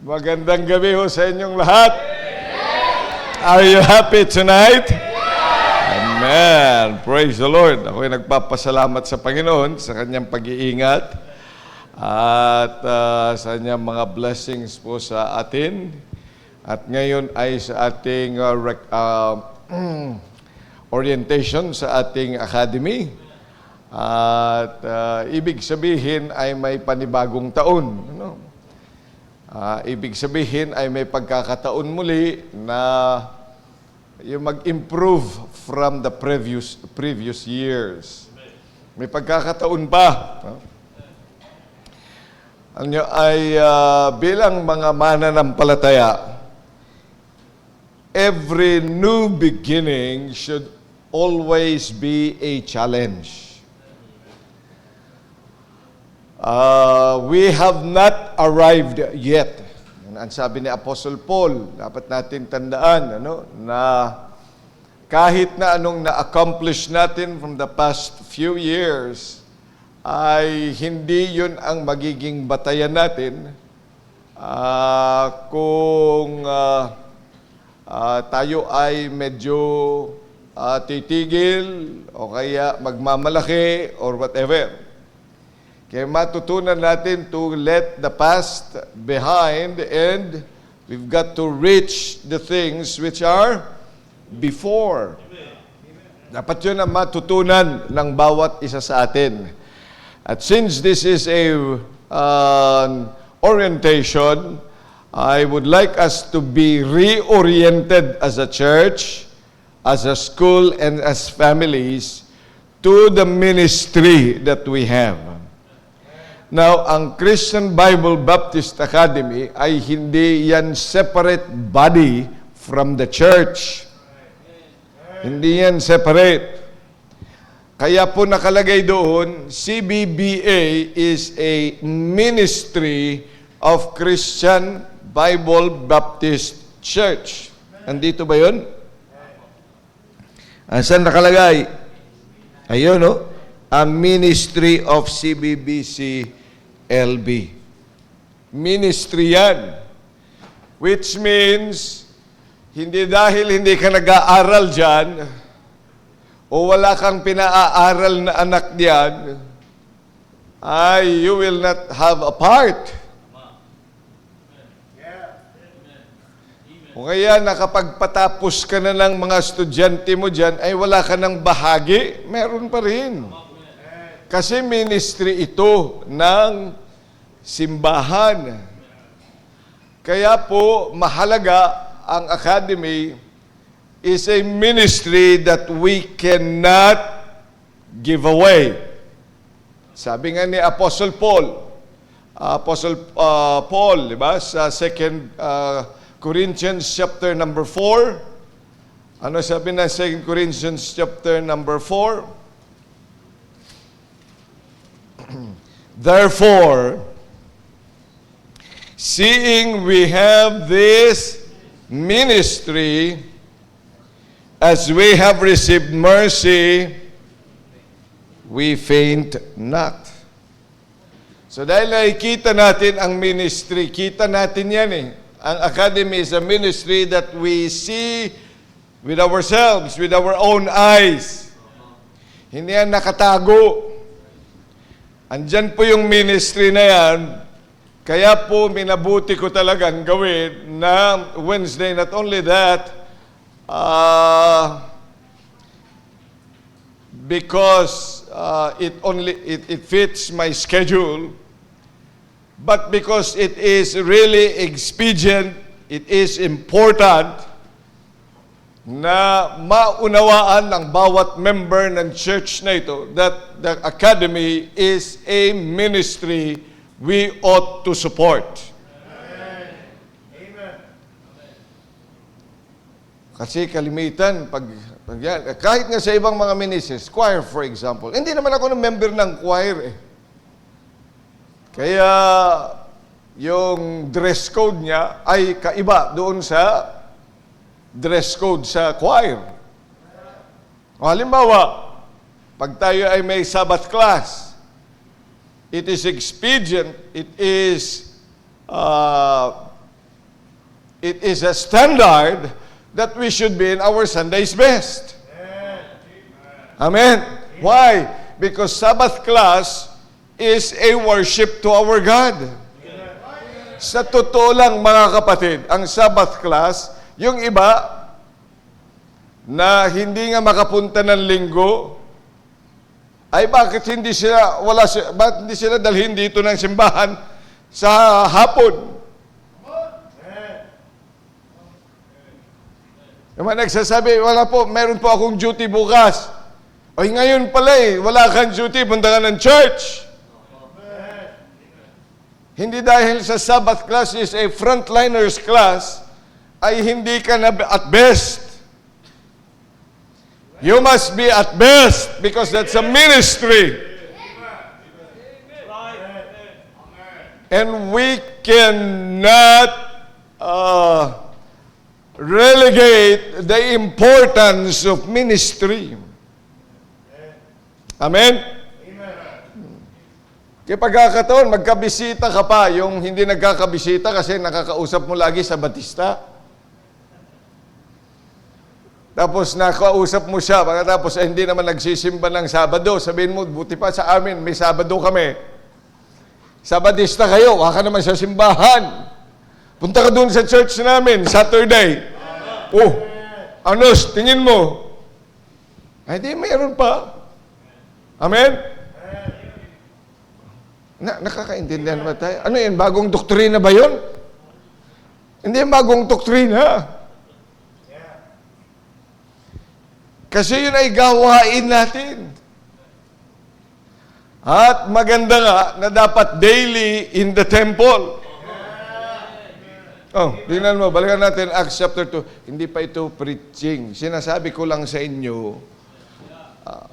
Magandang gabi ho sa inyong lahat. Are you happy tonight? Amen. Praise the Lord. Ako'y nagpapasalamat sa Panginoon sa kanyang pag-iingat at sa kanyang mga blessings po sa atin. At ngayon ay sa ating orientation sa ating academy. At ibig sabihin ay may panibagong taon. Ano? Ibig sabihin ay may pagkakataon muli na yung mag-improve from the previous years. May pagkakataon pa. Ano ay bilang mga mananampalataya, every new beginning should always be a challenge. We have not arrived yet. Ang sabi ni Apostle Paul, dapat natin tandaan na kahit na anong na-accomplish natin from the past few years, ay hindi yun ang magiging batayan natin kung tayo ay medyo titigil o kaya magmamalaki or whatever. Kaya matutunan natin to let the past behind and we've got to reach the things which are before. Dapat yun ang matutunan ng bawat isa sa atin. At since this is a orientation, I would like us to be reoriented as a church, as a school, and as families to the ministry that we have. Now, ang Christian Bible Baptist Academy ay hindi yan separate body from the church. Hindi yan separate. Kaya po nakalagay doon, CBBA is a ministry of Christian Bible Baptist Church. Andito ba yun? Saan nakalagay? Ayun, no? A ministry of CBBC LB. Ministry yan. Which means, hindi dahil hindi ka nag-aaral dyan, o wala kang pinaaral na anak diyan, ay you will not have a part. O kaya nakapagpatapos ka na ng mga estudyante mo dyan, ay wala ka ng bahagi, meron pa rin. Kasi ministry ito ng simbahan. Kaya po, mahalaga ang academy is a ministry that we cannot give away. Sabi nga ni Apostle Paul, di ba, sa 2 Corinthians chapter number 4, ano sabi na 2 Corinthians chapter number 4? Therefore, seeing we have this ministry, as we have received mercy, we faint not. So dahil nakikita natin ang ministry, kita natin yan eh. Ang academy is a ministry that we see with ourselves, with our own eyes. Hindi yan nakatago. Andyan po yung ministry na yan. Kaya po minabuti ko talagang gawin na Wednesday. Not only that, because it fits my schedule, but because it is really expedient, it is important na maunawaan ng bawat member ng church na ito that the academy is a ministry we ought to support. Amen. Kasi kalimitan, kahit nga sa ibang mga ministries, choir for example, hindi naman ako ng member ng choir eh. Kaya yung dress code niya ay kaiba doon sa dress code sa choir. O halimbawa, pag tayo ay may Sabbath class, it is expedient, it is it is a standard that we should be in our Sunday's best. Amen. Why? Because Sabbath class is a worship to our God. Sa totoo lang, mga kapatid, ang Sabbath class, yung iba na hindi nga makapunta ng linggo, ay bakit hindi sila dalhin dito ng simbahan sa hapon? Yung mga nagsasabi, wala po, meron po akong duty bukas. Ay ngayon pala wala kang duty, punta ka ng church. Hindi dahil sa Sabbath class is a frontliners class, ay hindi ka na at best. You must be at best because that's a ministry. And we cannot relegate the importance of ministry. Amen? Kaya pagkakataon, magkabisita ka pa, yung hindi nagkakabisita kasi nakakausap mo lagi sa Batista. Tapos nakausap mo siya, pagkatapos hindi naman nagsisimba ng Sabado. Sabihin mo, buti pa sa amin, may Sabado kami. Sa Batista kayo, waka naman sa simbahan. Punta ka doon sa church namin, Saturday. Oh, anos, tingin mo. Ay, di, mayroon pa. Amen? Nakakaintindihan ba tayo? Ano yun? Bagong doktrina ba yun? Hindi yung bagong doktrina. Kasi yun ay gawain natin. At maganda nga na dapat daily in the temple. Oh, tingnan mo, balikan natin Acts chapter 2. Hindi pa ito preaching. Sinasabi ko lang sa inyo,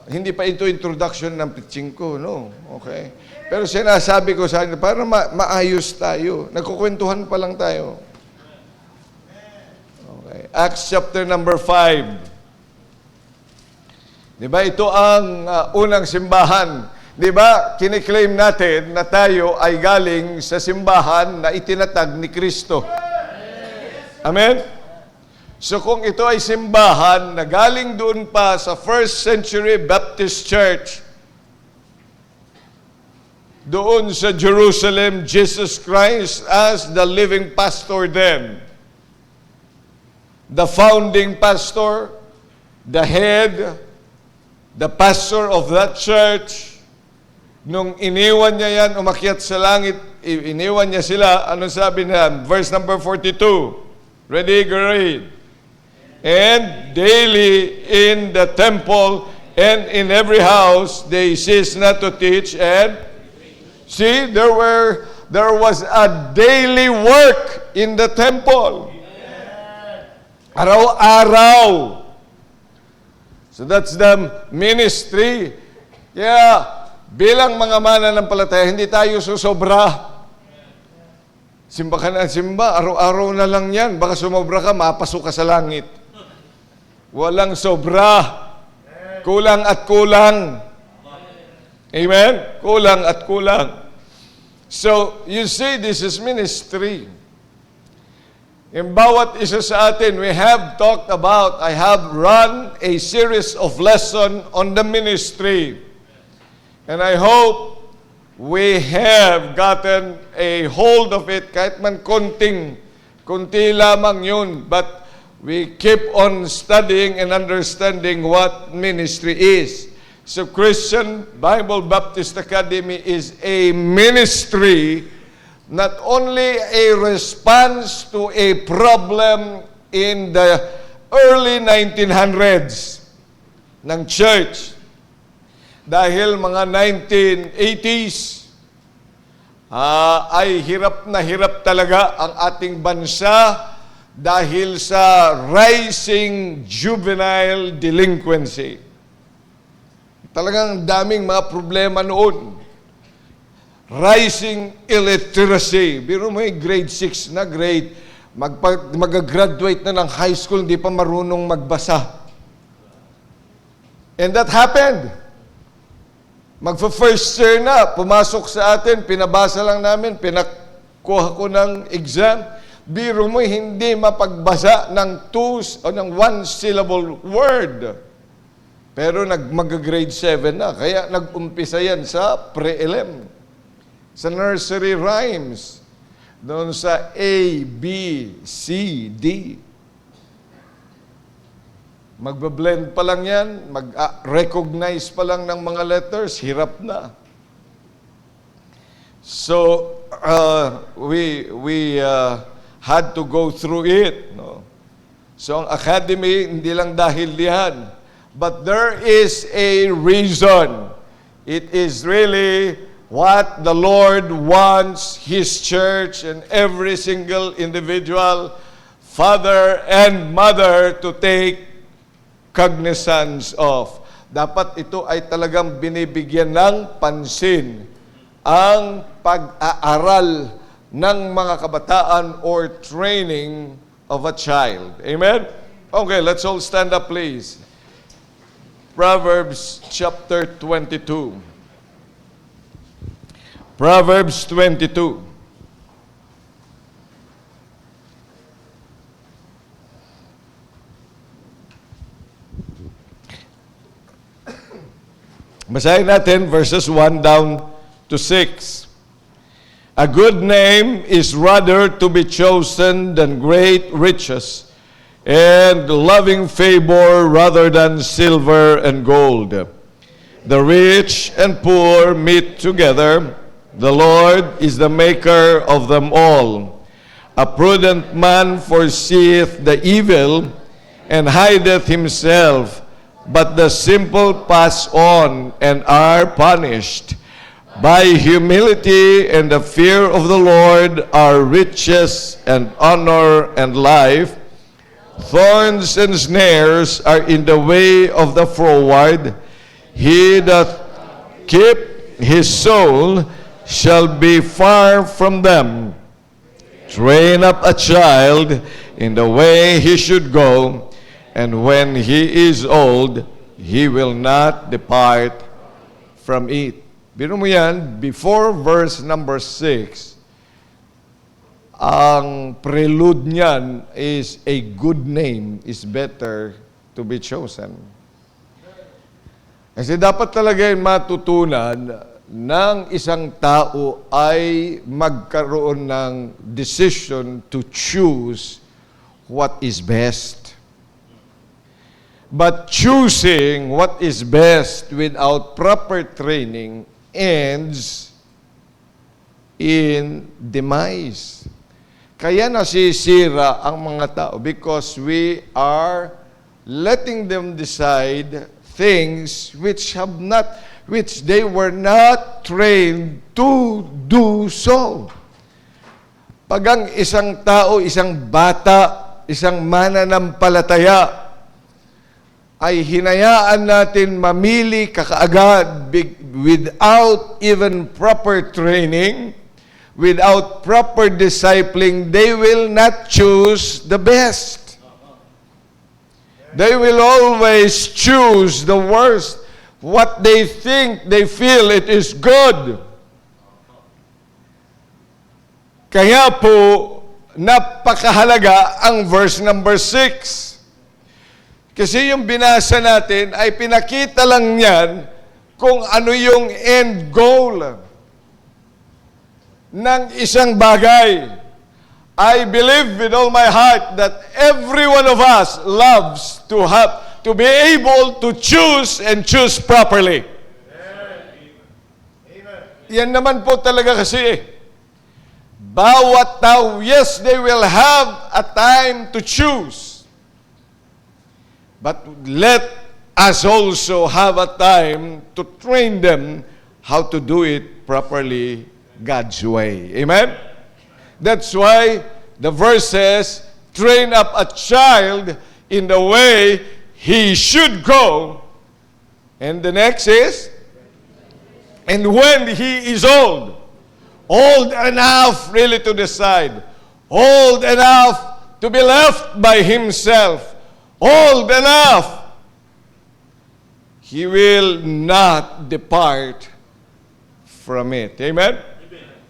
hindi pa ito introduction ng preaching ko, no? Okay. Pero sinasabi ko sa inyo, para maayos tayo. Nagkukwentuhan pa lang tayo. Okay. Acts chapter number 5. Diba, ito ang unang simbahan. Diba, kiniklaim natin na tayo ay galing sa simbahan na itinatag ni Kristo. Amen? So kung ito ay simbahan na galing doon pa sa first century Baptist Church, doon sa Jerusalem, Jesus Christ as the living pastor then, the founding pastor, the head, the pastor of that church, nung iniwan niya yan, umakyat sa langit, iniwan niya sila, ano sabi niya? Verse number 42. Ready, go read. And daily in the temple and in every house they cease not to teach and see, there was a daily work in the temple. Araw-araw. So that's the ministry. Kaya bilang mga mananampalataya, hindi tayo susobra. Simba ka na simba, araw-araw na lang yan. Baka sumobra ka, mapasok ka sa langit. Walang sobra. Kulang at kulang. Amen? Kulang at kulang. So, you see, this is ministry. In bawat isa sa atin, we have talked about, I have run a series of lesson on the ministry. And I hope we have gotten a hold of it, kahit man konti lamang yun, but we keep on studying and understanding what ministry is. So Christian Bible Baptist Academy is a ministry, not only a response to a problem in the early 1900s ng church. Dahil mga 1980s, ay hirap na hirap talaga ang ating bansa dahil sa rising juvenile delinquency. Talagang daming mga problema noon. Rising illiteracy. Biro mo grade 6 na mag-graduate na ng high school, hindi pa marunong magbasa. And that happened. Magpa-first year na, pumasok sa atin, pinabasa lang namin, pinakuha ko ng exam. Biro mo hindi mapagbasa ng ng one-syllable word. Pero mag-grade 7 na. Kaya nag-umpisa yan sa pre-elem. Sa nursery rhymes. Doon sa A, B, C, D. Magbablend pa lang yan. Mag-recognize pa lang ng mga letters. Hirap na. So, we had to go through it. No? So, ang academy, hindi lang dahil diyan. But there is a reason. It is really what the Lord wants His church and every single individual, father and mother, to take cognizance of. Dapat ito ay talagang binibigyan ng pansin ang pag-aaral ng mga kabataan or training of a child. Amen? Okay, let's all stand up, please. Proverbs chapter 22. Proverbs 22. Basahin natin verses 1 down to 6. A good name is rather to be chosen than great riches, and loving favor rather than silver and gold. The rich and poor meet together. The Lord is the maker of them all. A prudent man foreseeth the evil, and hideth himself, but the simple pass on and are punished. By humility and the fear of the Lord are riches and honor and life. Thorns and snares are in the way of the froward. He that keep his soul shall be far from them. Train up a child in the way he should go, and when he is old, he will not depart from it. Biro mo yan, before verse number 6, ang prelude niyan is a good name is better to be chosen. Kasi dapat talaga yung matutunan ng isang tao ay magkaroon ng decision to choose what is best. But choosing what is best without proper training ends in demise. Kaya nasisira ang mga tao because we are letting them decide things which they were not trained to do so. Pag ang isang tao, isang bata, isang mananampalataya, ay hinayaan natin mamili kakaagad without even proper training, without proper discipling, they will not choose the best. They will always choose the worst, what they think, they feel it is good. Kaya po, napakahalaga ang verse number 6. Kasi yung binasa natin ay pinakita lang niyan kung ano yung end goal ng isang bagay. I believe with all my heart that every one of us loves to be able to choose and choose properly. Amen. Yan naman po talaga kasi bawat tao, yes, they will have a time to choose. But let us also have a time to train them how to do it properly God's way. Amen? That's why the verse says, train up a child in the way he should go. And the next is, and when he is old enough really to decide, old enough to be left by himself, old enough, he will not depart from it. Amen?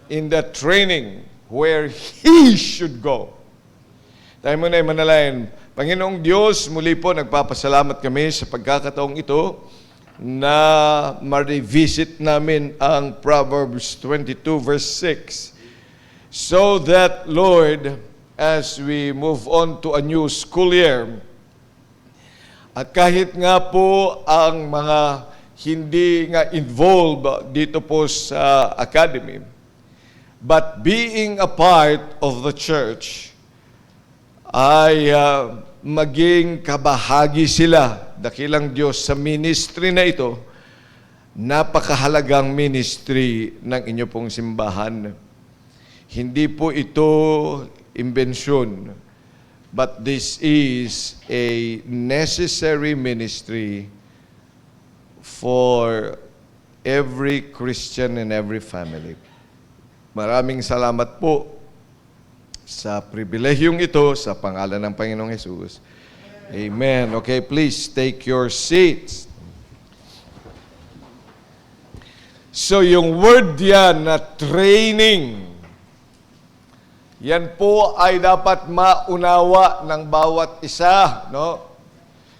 In the training where he should go. Tayo muna ay manalangin. Panginoong Diyos, muli po nagpapasalamat kami sa pagkakataong ito na ma-revisit namin ang Proverbs 22 verse 6. So that, Lord, as we move on to a new school year, at kahit nga po ang mga hindi nga involved dito po sa academy, but being a part of the church, ay maging kabahagi sila, dakilang Diyos, sa ministry na ito, napakahalagang ministry ng inyo pong simbahan. Hindi po ito imbensyon, but this is a necessary ministry for every Christian and every family. Maraming salamat po sa pribilehiyong ito, sa pangalan ng Panginoong Hesus. Amen. Okay, please take your seats. So, yung word yan na training, yan po ay dapat maunawa ng bawat isa, no?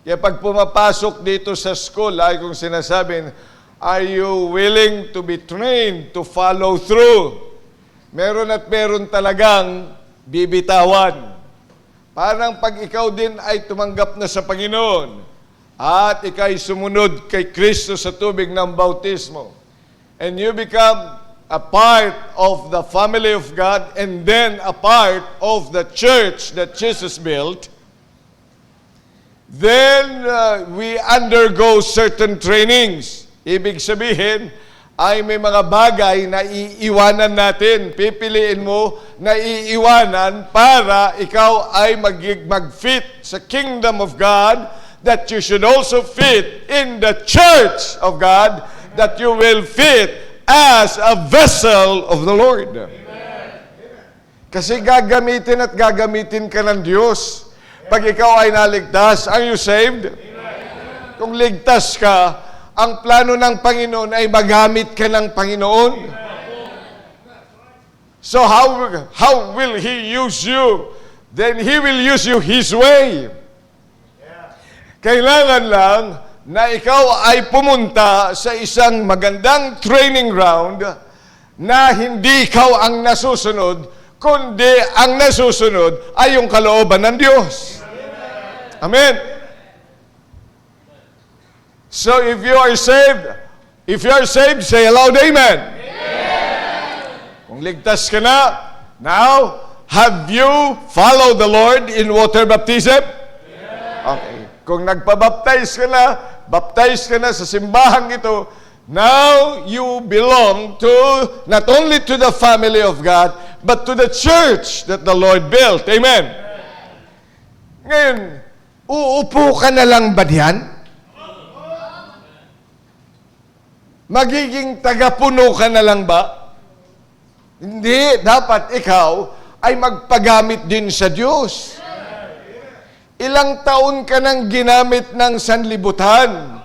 Kaya pag pumapasok dito sa school, ay kung sinasabing, are you willing to be trained to follow through? Meron at meron talagang bibitawan. Parang pag ikaw din ay tumanggap na sa Panginoon at ikay sumunod kay Kristo sa tubig ng bautismo, and you become a part of the family of God and then a part of the church that Jesus built, then we undergo certain trainings. Ibig sabihin, ay may mga bagay na iiwanan natin. Pipiliin mo na iiwanan para ikaw ay mag-fit sa kingdom of God, that you should also fit in the church of God, that you will fit as a vessel of the Lord. Amen. Kasi gagamitin at gagamitin ka ng Diyos. Pag ikaw ay naligtas, are you saved? Amen. Kung ligtas ka, ang plano ng Panginoon ay magamit ka ng Panginoon. So how will He use you? Then He will use you His way. Kailangan lang na ikaw ay pumunta sa isang magandang training ground na hindi ikaw ang nasusunod, kundi ang nasusunod ay yung kalooban ng Diyos. Amen. So if you are saved, say aloud, Amen. Kung ligtas ka na, now, have you followed the Lord in water baptism? Okay. Kung nagpabaptize ka na sa simbahang ito, now you belong to, not only to the family of God, but to the church that the Lord built. Amen. Ngayon, uupo ka na lang ba diyan? Magiging tagapuno ka na lang ba? Hindi, dapat ikaw ay magpagamit din sa Diyos. Ilang taon ka nang ginamit ng sanlibutan?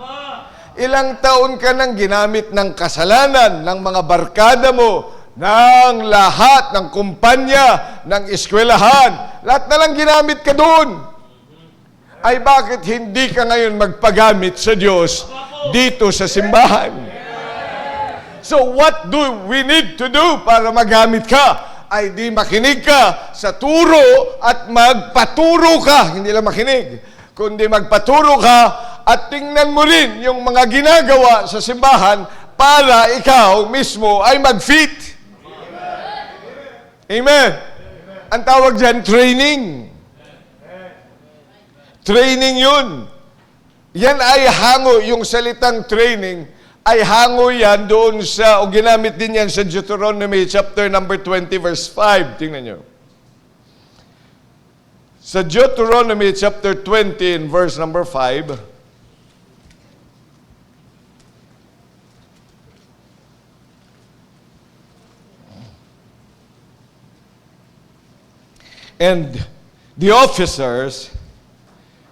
Ilang taon ka nang ginamit ng kasalanan, ng mga barkada mo, ng lahat, ng kumpanya, ng eskwelahan? Lahat na lang ginamit ka doon. Ay bakit hindi ka ngayon magpagamit sa Diyos dito sa simbahan? So what do we need to do para magamit ka? Ay di makinig ka sa turo at magpaturo ka. Hindi lang makinig, kundi magpaturo ka at tingnan mo rin yung mga ginagawa sa simbahan para ikaw mismo ay mag-fit. Amen. Ang tawag dyan, training. Training yun. Yan ay hango, yung salitang training, ay hango yan doon sa, o ginamit din yan sa Deuteronomy chapter number 20 verse 5. Tingnan nyo. Sa Deuteronomy chapter 20 in verse number 5, and the officers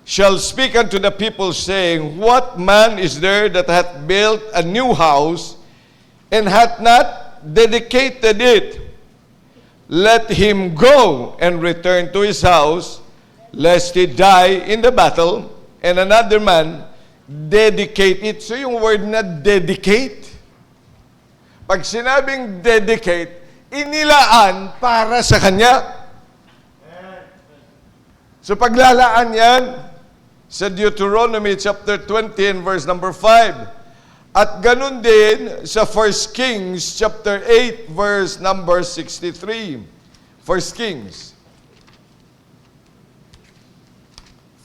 shall speak unto the people, saying, What man is there that hath built a new house, and hath not dedicated it? Let him go and return to his house. lest he die in the battle, and another man dedicate it. So yung word na dedicate, pag sinabing dedicate, inilaan para sa kanya. So paglalaan yan, sa Deuteronomy chapter 20 and verse number 5. At ganun din sa 1 Kings chapter 8 verse number 63. 1 Kings.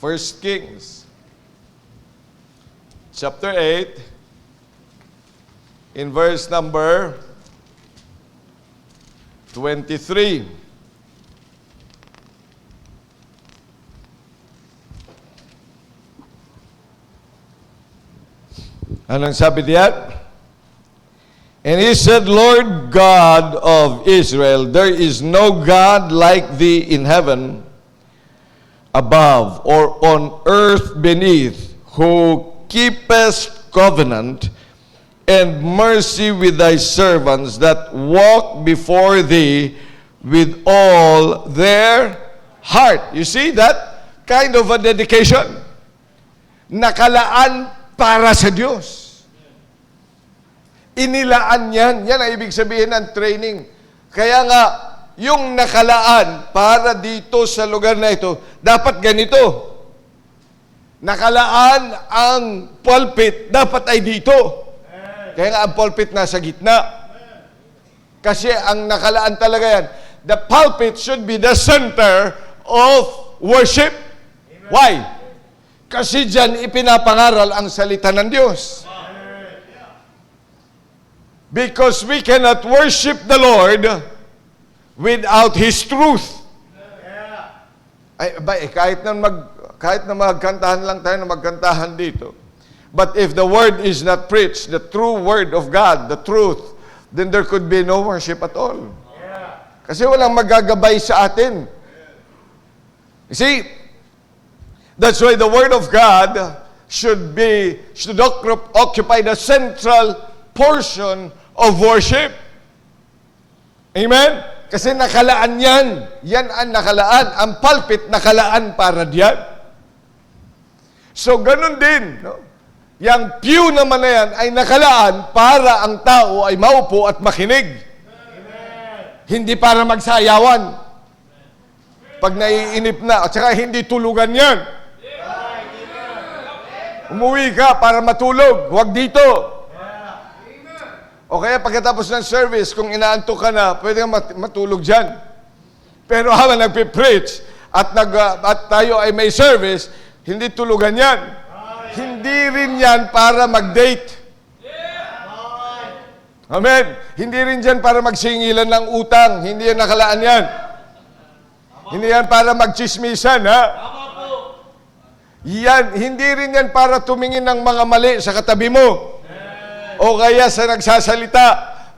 1 Kings chapter 8 in verse number 23. Anong sabi diyan? And he said, Lord God of Israel, there is no God like thee in heaven above or on earth beneath, who keepest covenant and mercy with thy servants that walk before thee with all their heart. You see that kind of a dedication? Nakalaan para sa Diyos. Inilaan yan. Yan ang ibig sabihin ng training. Kaya nga, yung nakalaan para dito sa lugar na ito, dapat ganito. Nakalaan ang pulpit, dapat ay dito. Kaya nga ang pulpit nasa gitna. Kasi ang nakalaan talaga yan. The pulpit should be the center of worship. Why? Kasi dyan ipinapangaral ang salita ng Diyos. Because we cannot worship the Lord without His truth. Ay, kahit na magkantahan lang tayo na magkantahan dito. But if the word is not preached, the true word of God, the truth, then there could be no worship at all. Kasi walang magagabay sa atin. You see, that's why the Word of God should occupy the central portion of worship. Amen? Kasi nakalaan yan. Yan ang nakalaan. Ang pulpit nakalaan para diyan. So, ganun din. No? Yang pew naman na yan ay nakalaan para ang tao ay maupo at makinig. Amen. Hindi para magsayawan. Pag naiinip na, at saka hindi tulugan yan. Umuwi ka para matulog. Huwag dito. O kaya pagkatapos ng service, kung inaantok ka na, pwede kang matulog dyan. Pero habang nagpipreach at tayo ay may service, hindi tulugan yan. Hindi rin yan para mag-date. Amen. Hindi rin yan para magsingilan ng utang. Hindi yan nakalaan yan. Hindi yan para magchismisan, ha? Yan, hindi rin yan para tumingin ng mga mali sa katabi mo. O kaya sa nagsasalita.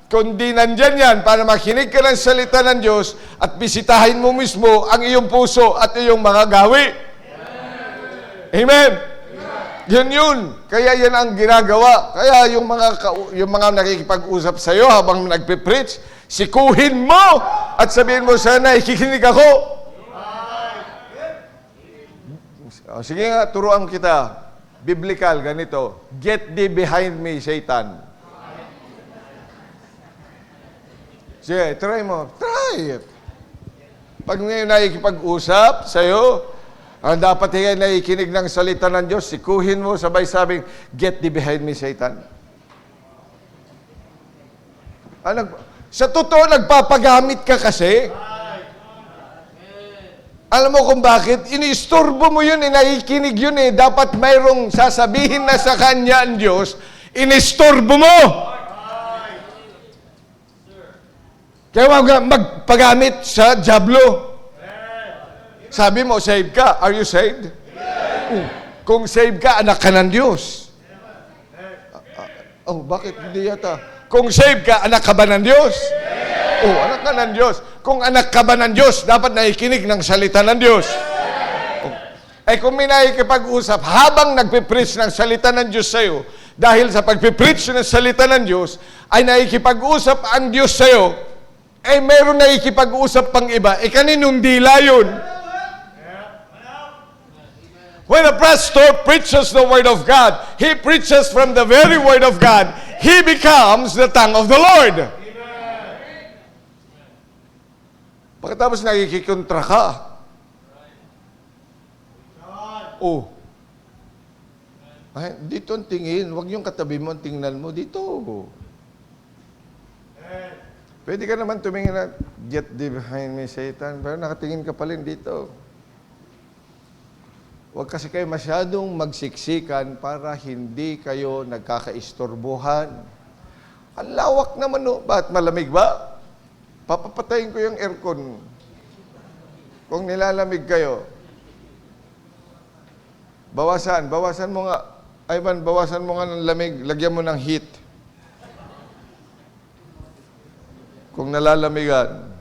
Kundi nandyan yan para makinig ka ng salita ng Diyos at bisitahin mo mismo ang iyong puso at iyong mga gawi. Amen? Yun. Kaya yan ang ginagawa. Kaya yung mga nakikipag-usap sa iyo habang nagpe-preach, sikuhin mo at sabihin mo, sana ikikinig ako. Sige nga, turuan kita. Biblical, ganito. Get thee behind me, Satan. Sige, try mo. Try it. Pag ngayon nakikipag-usap sa'yo, ang dapat hingay nakikinig ng salita ng Diyos, sikuhin mo, sabay sabing, get thee behind me, Satan. Sa totoo, nagpapagamit ka kasi. Alam mo kung bakit? Iniistorbo mo yun, nakikinig yun eh. Dapat mayroong sasabihin na sa kanya ang Diyos, inistorbo mo! Kaya magpagamit sa jablo. Sabi mo, saved ka. Are you saved? Kung saved ka, anak ka ng Diyos. Bakit hindi yata? Kung saved ka, anak ka ba ng Diyos? Anak ka ng Diyos. Kung anak ka ba ng Diyos, dapat nakikinig ng salita ng Diyos. Kung may nakikipag-usap, habang nagpipreach ng salita ng Diyos sa'yo, dahil sa pagpipreach ng salita ng Diyos, ay nakikipag-usap ang Diyos sa'yo, meron nakikipag-usap pang iba, kaninong dila yun? When a pastor preaches the Word of God, he preaches from the very Word of God. He becomes the tongue of the Lord. Pagkatapos nakikikontra ka. Oh. Ay, dito ang tingin. Huwag yung katabi mo, ang tingnan mo. Dito. Pwede ka naman tumingin na, get thee behind me, Satan. Pero nakatingin ka pa rin dito. Huwag kasi kayo masyadong magsiksikan para hindi kayo nagkakaistorbohan. Ang lawak naman, no? Ba't malamig ba? Papapatayin ko yung aircon. Kung nilalamig kayo. Bawasan mo nga. Ivan, bawasan mo nga ng lamig. Lagyan mo ng heat. Kung nalalamigan.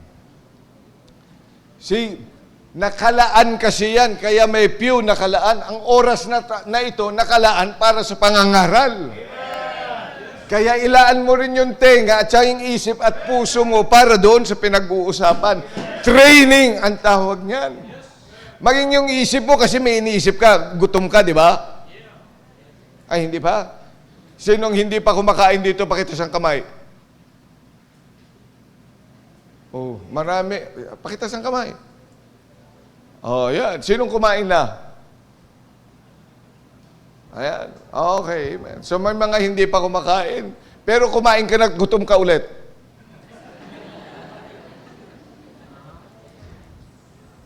Nakalaan kasi yan, kaya may pew nakalaan. Ang oras na ito, nakalaan para sa pangangaral. Kaya ilaan mo rin yung tenga at yung isip at puso mo para doon sa pinag-uusapan. Training ang tawag niyan. Maging yung isip mo kasi may iniisip ka, gutom ka, di ba? Ay, hindi pa? Sinong hindi pa kumakain dito, pakitas ang kamay? Oh, marami. Pakitas ang kamay. Oh, yan. Sinong kumain na? Ayan. Okay. So, may mga hindi pa kumakain. Pero kumain ka na, gutom ka ulit.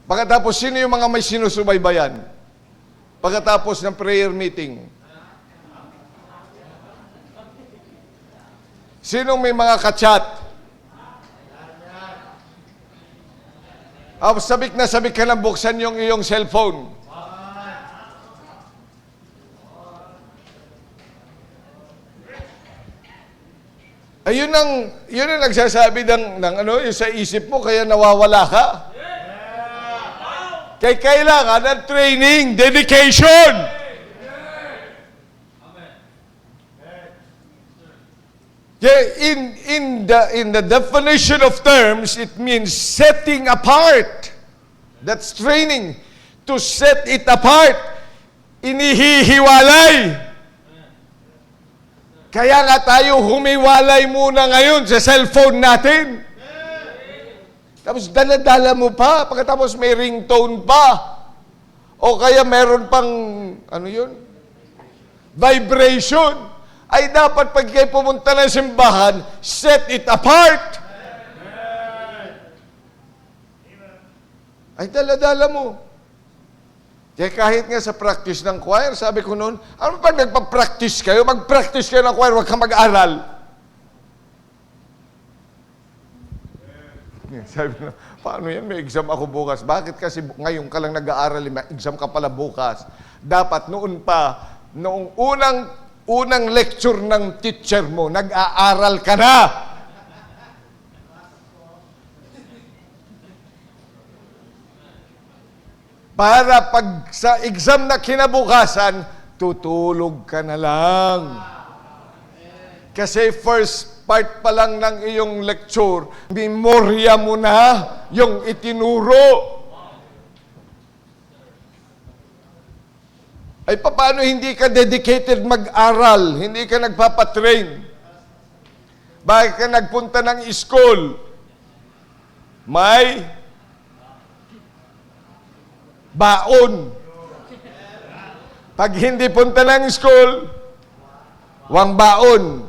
Pagkatapos, sino yung mga may sinusubaybayan? Pagkatapos ng prayer meeting. Sinong may mga kachat? Sabik na sabik ka nang buksan yung iyong cellphone. Ayun ang nagsasabi ng yung sa isip mo, kaya nawawala ka. Kaya kailangan ng training, dedication. In the definition of terms, it means setting apart. That's training. To set it apart. Inihihiwalay. Kaya nga tayo humiwalay muna ngayon sa cellphone natin. Tapos dala-dala mo pa, pagkatapos may ringtone pa. O kaya meron pang, vibration. Ay dapat pag kayo pumunta ng simbahan, set it apart. Ay dala-dala mo. Kaya kahit nga sa practice ng choir, sabi ko noon, ano pag nagpa-practice kayo? Mag-practice kayo ng choir, huwag kang mag-aral. Sabi ko, paano yan? May exam ako bukas. Bakit kasi ngayon ka lang nag-aaral, may exam ka pala bukas? Dapat noong unang lecture ng teacher mo, nag-aaral ka na. Para pag sa exam na kinabukasan, tutulog ka na lang. Kasi first part pa lang ng iyong lecture, memorya mo na yung itinuro. Ay paano hindi ka dedicated mag-aral? Hindi ka nagpapatrain? Bakit ka nagpunta ng school? May baon. Pag hindi punta ng school, wang baon.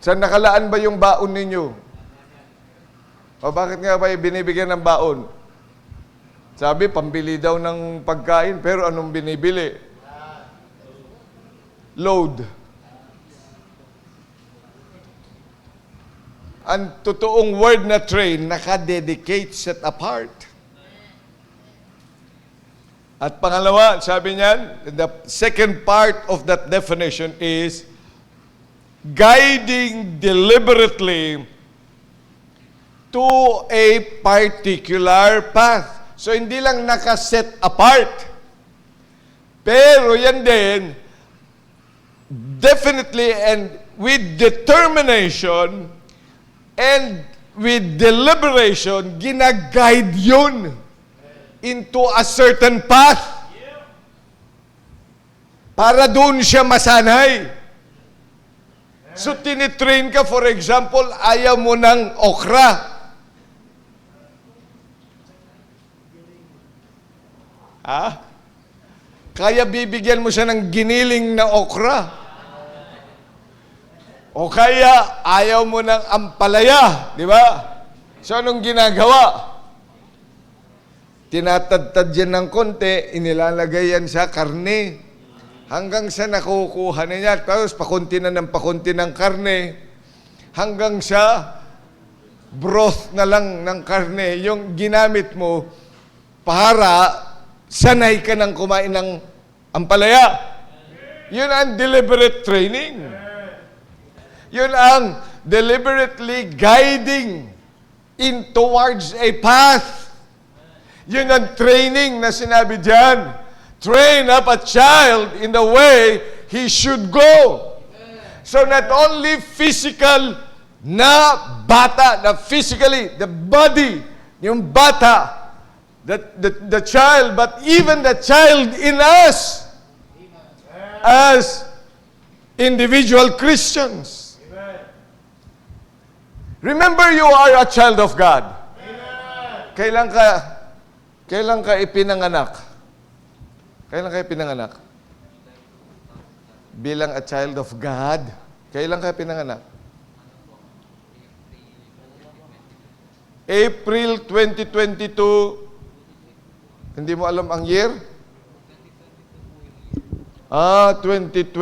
Saan nakalaan ba yung baon ninyo? O bakit nga ba binibigyan ng baon? Sabi, pambili daw ng pagkain, pero anong binibili? Load. Ang totoong word na train, naka-dedicate, set apart. At pangalawa, sabi niyan, the second part of that definition is guiding deliberately to a particular path. So, hindi lang naka-set apart. Pero yan din, definitely and with determination and with deliberation, ginaguide yun. into a certain path para doon siya masanay. So, tinitrain ka, for example, ayaw mo ng okra. Kaya bibigyan mo siya ng giniling na okra. O kaya, ayaw mo ng ampalaya, di ba? So, anong ginagawa? Tinatadtad yan ng konti, inilalagay yan sa karne. Hanggang sa nakukuha na niya, tapos pakunti na ng karne, hanggang sa broth na lang ng karne, yung ginamit mo para sanay ka ng kumain ng ampalaya. Yun ang deliberate training. Yun ang deliberately guiding in towards a path. Yun ang training na sinabi diyan. Train up a child in the way he should go. So not only physical na bata, na physically, the body, yung bata, the child, but even the child in us as individual Christians. Remember, you are a child of God. Kailan ka ipinanganak? Kailan kayo pinanganak? Bilang a child of God. Kailan kayo pinanganak? April 2022. Hindi mo alam ang year? 2022.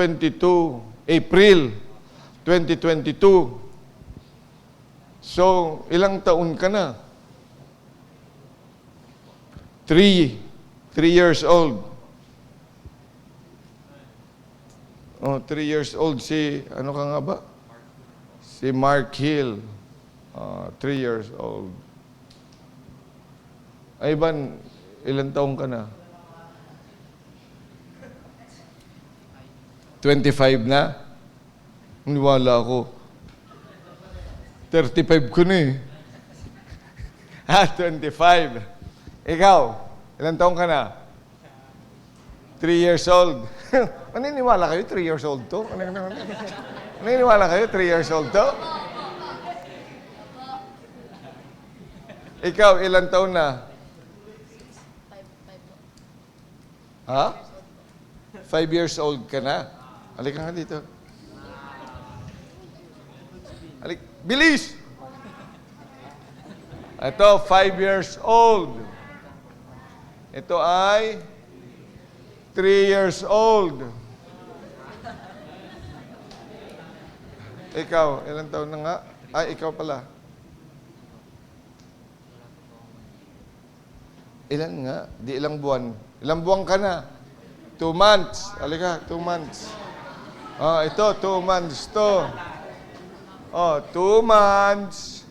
April 2022. So, ilang taon ka na? 3 years old. 3 years old ano ka nga ba? Si Mark Hill. 3 years old. Ivan, ilang taong ka na? 25 na? Niwala ako. 35 ko na eh. 25. Ikaw, ilang taong ka na? 3 years old. Maniniwala kayo 3 years old to? Maniniwala kayo 3 years old to? Ikaw, ilang taon na? 5 years old ka na? Halika nga dito. Bilis! Ito, 5 years old. Ito ay 3 years old. Ikaw, ilang taon na nga? Ay, ikaw pala. Ilan nga? Di ilang buwan. Ilang buwan ka na? 2 months. Halika, 2 months. Ito, 2 months to. 2 months.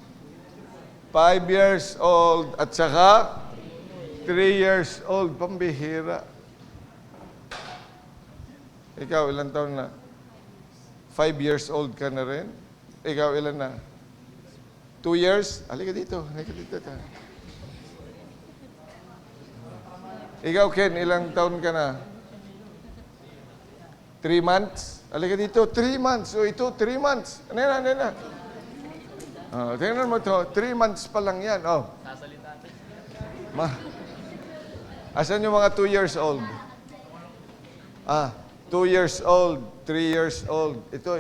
5 years old. At saka, 3 years old. Pambihira. Ikaw, ilang taon na? 5 years old ka na rin? Ikaw, ilan na? 2 years? Halika dito. Halika dito. Ikaw, Ken, ilang taon ka na? 3 months? Halika dito. 3 months. Ito, 3 months. Ano na? Tingnan mo to. 3 months pa lang yan. Sasalita. Asan yung mga 2 years old? 2 years old, 3 years old. Ito.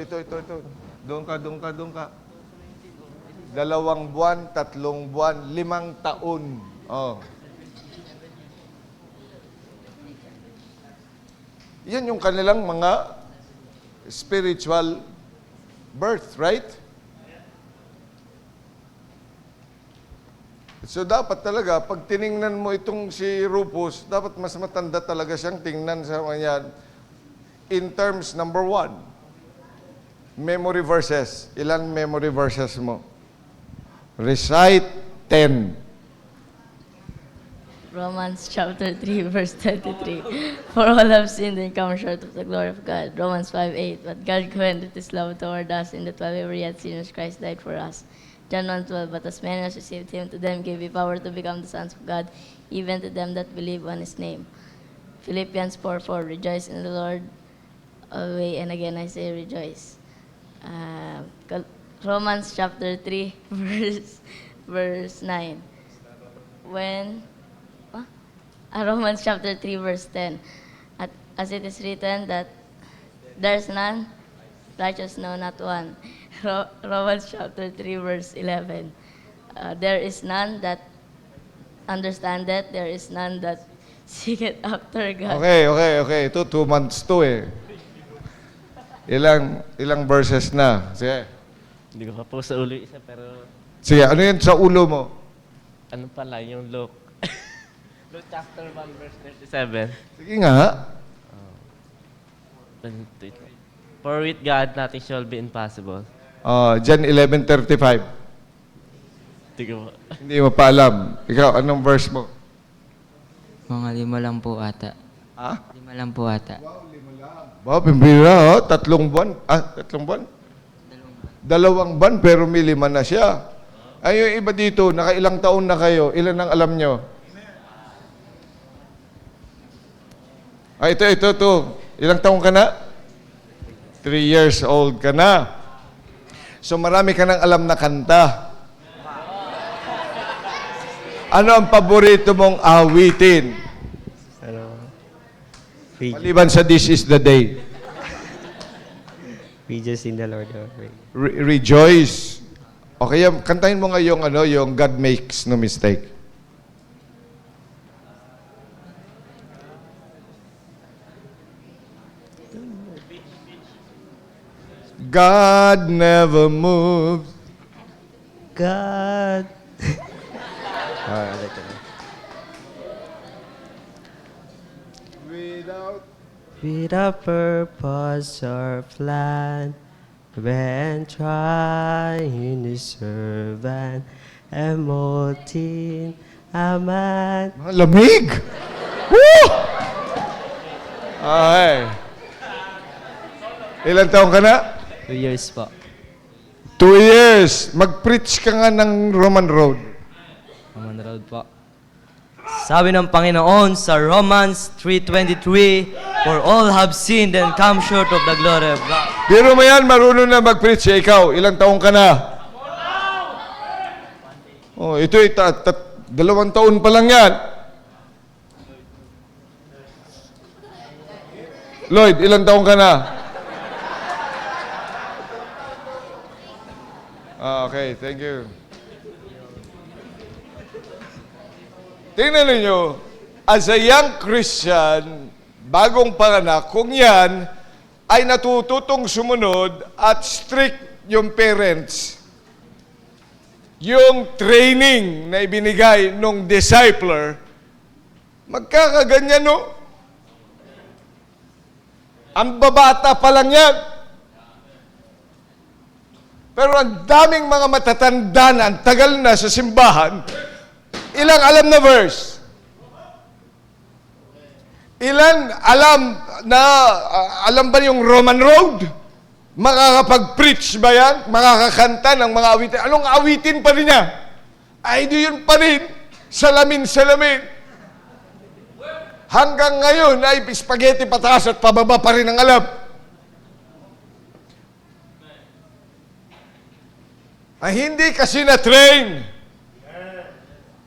Doon ka. 2 buwan, 3 buwan, 5 taon. Yan yung kanilang mga spiritual birth, right? So dapat talaga, pag tiningnan mo itong si Rufus, dapat mas matanda talaga siyang tingnan sa kanya. In terms, number 1, memory verses. Ilan memory verses mo? Recite 10. Romans chapter 3, verse 23. For all have sinned and come short of the glory of God. Romans 5:8. But God commended His love toward us in that while we were yet sinners, Christ died for us. John 1:12, but as many as received him, to them gave he power to become the sons of God, even to them that believe on his name. Philippians 4:4, rejoice in the Lord always, and again I say rejoice. Romans chapter 3, verse 9. Romans chapter 3, verse 10. As it is written that there's none righteous, no, not one. Romans chapter 3, verse 11. There is none that understandeth, there is none that seeketh after God. Okay. Ito, 2 months to eh. Ilang verses na? Sige. Hindi ko pa po sa ulo isa, pero Sige, ano yun sa ulo mo? ano pala, yung Luke. Luke chapter 1, verse 37. Sige nga. For with God, nothing shall be impossible. John 11:35. Hindi ko pa. Hindi mo pa alam. Ikaw, anong verse mo? Mga 5 lang po ata. Ha? 5 lang po ata. Wow, pimbira, 3 buwan. 3 buwan? 2 buwan, pero may 5 na siya. Ay, yung iba dito, nakailang taon na kayo. Ilan ang alam nyo? Ito. Ilang taon ka na? 3 years old ka na. So marami ka nang alam na kanta. Ano ang paborito mong awitin? Maliban sa This is the Day. Rejoice in the Lord. Rejoice. Okay, kantahin mo nga yung God makes no mistake. God never moves. God. With a purpose or plan, when trying to serve an emoting a man. Mga lamig! Woo! Ay. Ilan taon ka na? 2 years po. 2 years. Mag-preach ka nga ng Roman Road. Roman Road po. Sabi ng Panginoon sa Romans 3:23, for all have sinned and come short of the glory of God. Pero mo yan, marunong na mag-preach. Ikaw, ilang taon ka na? Oh, ito, 2 taon pa lang yan. Lloyd, ilang taon ka na? Okay, thank you. Tingnan ninyo, as a young Christian, bagong panganak, kung yan ay natututong sumunod at strict yung parents, yung training na ibinigay nung discipler, magkakaganyan, no? Ang babata pa lang yan. Pero ang daming mga matatanda na, ang tagal na sa simbahan, ilang alam na verse? Ilan alam ba yung Roman Road? Makakapag-preach ba yan? Makakakanta ng mga awitin? Anong awitin pa rin niya? Ay, di yun pa rin. Salamin. Hanggang ngayon ay spaghetti pataas at pababa pa rin ang alam. Ay, hindi kasi na-train.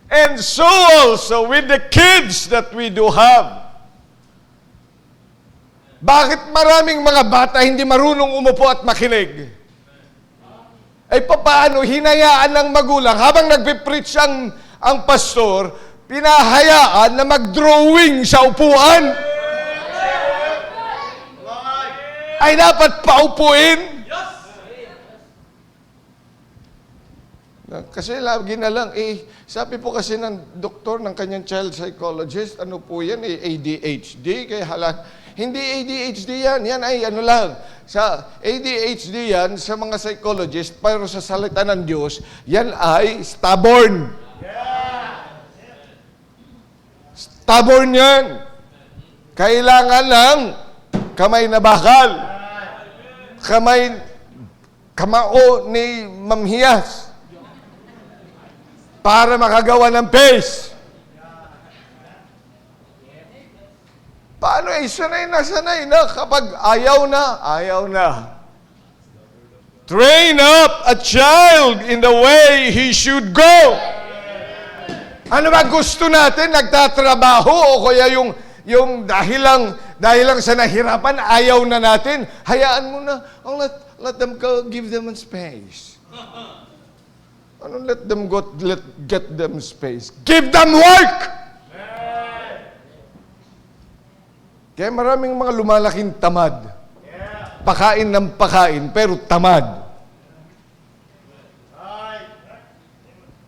And so also with the kids that we do have. Bakit maraming mga bata hindi marunong umupo at makinig? Ay papaano hinayaan ng magulang habang nagpe-preach ang pastor, pinahayaan na mag-drawing sa upuan? Ay dapat paupuin? Kasi lagi na lang, sabi po kasi ng doktor, ng kanyang child psychologist, ano po yan, ADHD, kaya hindi ADHD yan, yan ay ano lang, sa ADHD yan, sa mga psychologist, pero sa salita ng Diyos, yan ay stubborn. Stubborn yan. Kailangan ng kamay na bakal. Kamao ni Mamhiyas. para makagawa ng pace. Paano sanay na kapag ayaw na. Train up a child in the way he should go. Ano ba gusto natin? Nagtatrabaho o kaya yung dahil lang sa nahirapan, ayaw na natin. Hayaan mo na. Oh, let them go, give them space. Ano get them space? Give them work! Kaya maraming mga lumalaking tamad. Pakain ng pakain, pero tamad.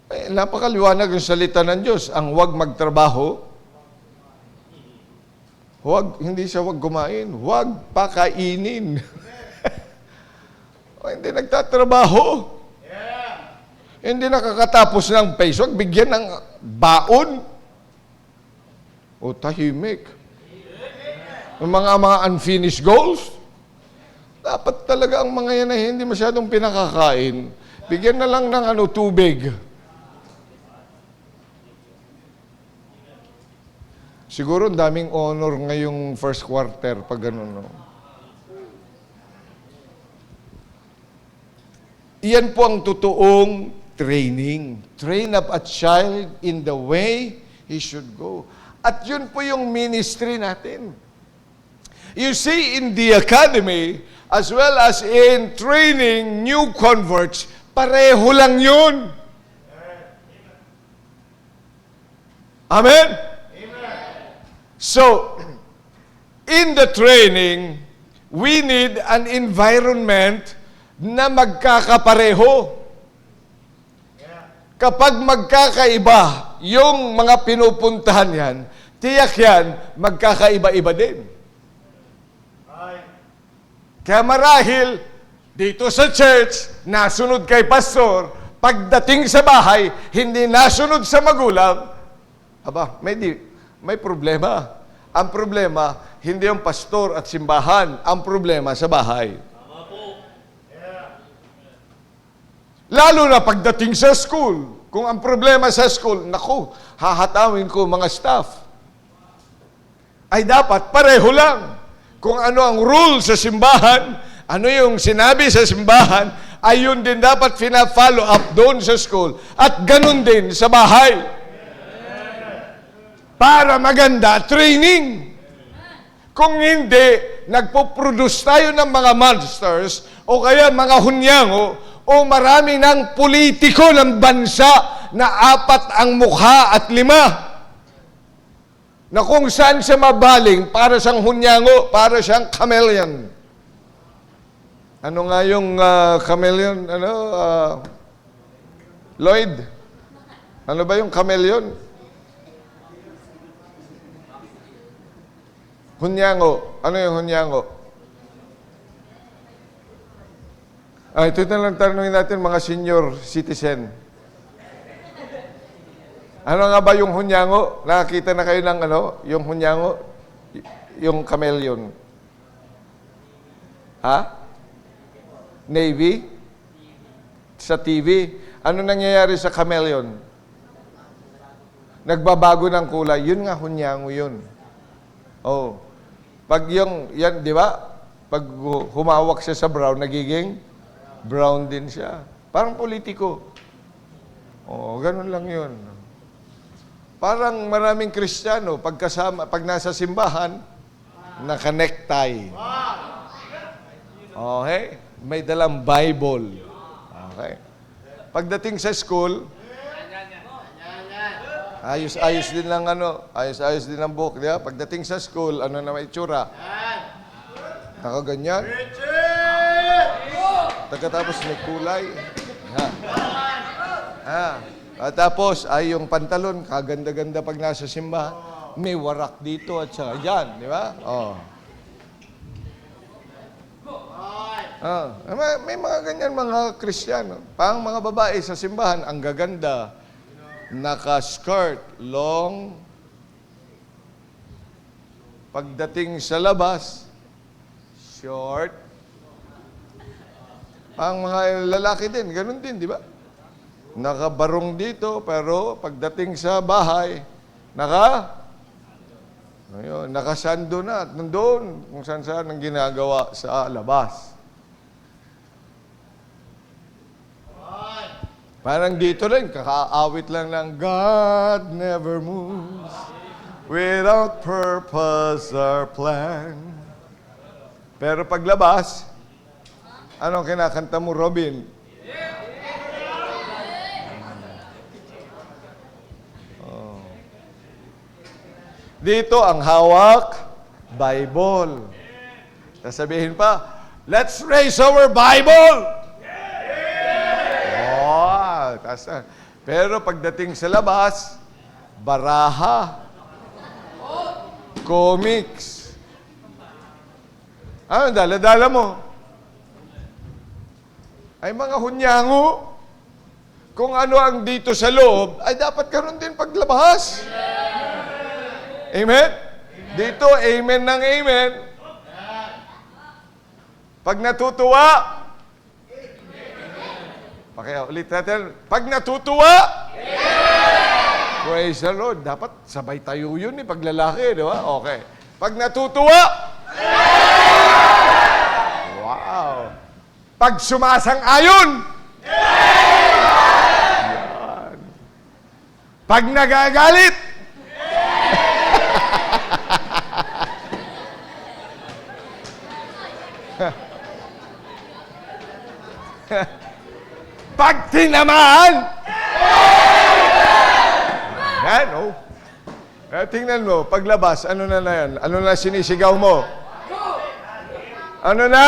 Napakaliwanag yung salita ng Diyos. Ang huwag magtrabaho, hindi siya huwag kumain, huwag pakainin. Hindi nagtatrabaho. Hindi nakakatapos ng peso, bigyan ng baon. O tahimik. Yung mga unfinished goals, dapat talaga ang mga yan ay hindi masyadong pinakakain. Bigyan na lang ng tubig. Siguro ang daming honor ngayong first quarter pag ganun. No? Iyan po ang totoong training. Train up a child in the way he should go. At yun po yung ministry natin. You see, in the academy, as well as in training new converts, pareho lang yun. Amen? So, in the training, we need an environment na magkakapareho. Kapag magkakaiba yung mga pinupuntahan yan, tiyak yan, magkakaiba-iba din. Kaya marahil, dito sa church, nasunod kay pastor, pagdating sa bahay, hindi nasunod sa magulang, may problema. Ang problema, hindi yung pastor at simbahan, ang problema sa bahay. Lalo na pagdating sa school, kung ang problema sa school, naku, hahatawin ko mga staff. Ay dapat pareho lang. Kung ano ang rule sa simbahan, ano yung sinabi sa simbahan, ay yun din dapat follow up doon sa school. At ganun din sa bahay. Para maganda training. Kung hindi, nagpo-produce tayo ng mga monsters o kaya mga hunyango o marami ng politiko ng bansa na 4 ang mukha at 5. Na kung saan siya mabaling, para siyang hunyango, para siyang chameleon. Ano nga yung chameleon? Lloyd? Ano ba yung chameleon? Hunyango. Ano yung hunyango? Ito na lang tanongin natin mga senior citizen. Ano nga ba yung hunyango? Nakakita na kayo ng yung hunyango? Yung chameleon. Ha? Navy? Sa TV? Ano nangyayari sa chameleon? Nagbabago ng kulay. Yun nga, hunyango yun. Oh. Pag yan, di ba? Pag humawak siya sa brown, nagiging brown din siya. Parang politiko. Oh, ganun lang yun. Parang maraming Kristiyano, pag nasa simbahan, naka-necktie. Okay? May dalang Bible. Okay? Pagdating sa school, ayos-ayos din lang ayos-ayos din ang buhok, di ba? Pagdating sa school, ano na may itsura? Nakaganyan. Pagkatapos may kulay. At tapos, ay yung pantalon, kaganda-ganda pag nasa simbahan. May warak dito at saka dyan, di ba? Oh. May mga ganyan mga Kristiyano. Pang mga babae sa simbahan, ang gaganda. Naka-skirt, long. Pagdating sa labas, short. Pang mga lalaki din, ganun din, di ba? nakabarong dito, pero pagdating sa bahay, nakasando na at nandoon kung saan-saan ang ginagawa sa labas. Parang dito rin, kakaawit lang ng God never moves without purpose or plan. Pero paglabas, anong kinakanta mo, Robin? Dito ang hawak, Bible. Sasabihin pa, let's raise our Bible! Oh, pero pagdating sa labas, baraha, comics. Ano, dala-dala mo? Ay mga hunyango. Kung ano ang dito sa loob, ay dapat karoon din paglabas. Amen? Dito, amen ng amen. Pag natutuwa, ulit natin, pag natutuwa, praise the Lord. Dapat sabay tayo yun pag lalaki, di ba? Okay. Pag natutuwa, wow. Pag sumasang-ayon, yan. Pag nagagalit, pag tinamaan, yan, oh. Tingnan mo, paglabas, ano na yan? Ano na sinisigaw mo? Ano na?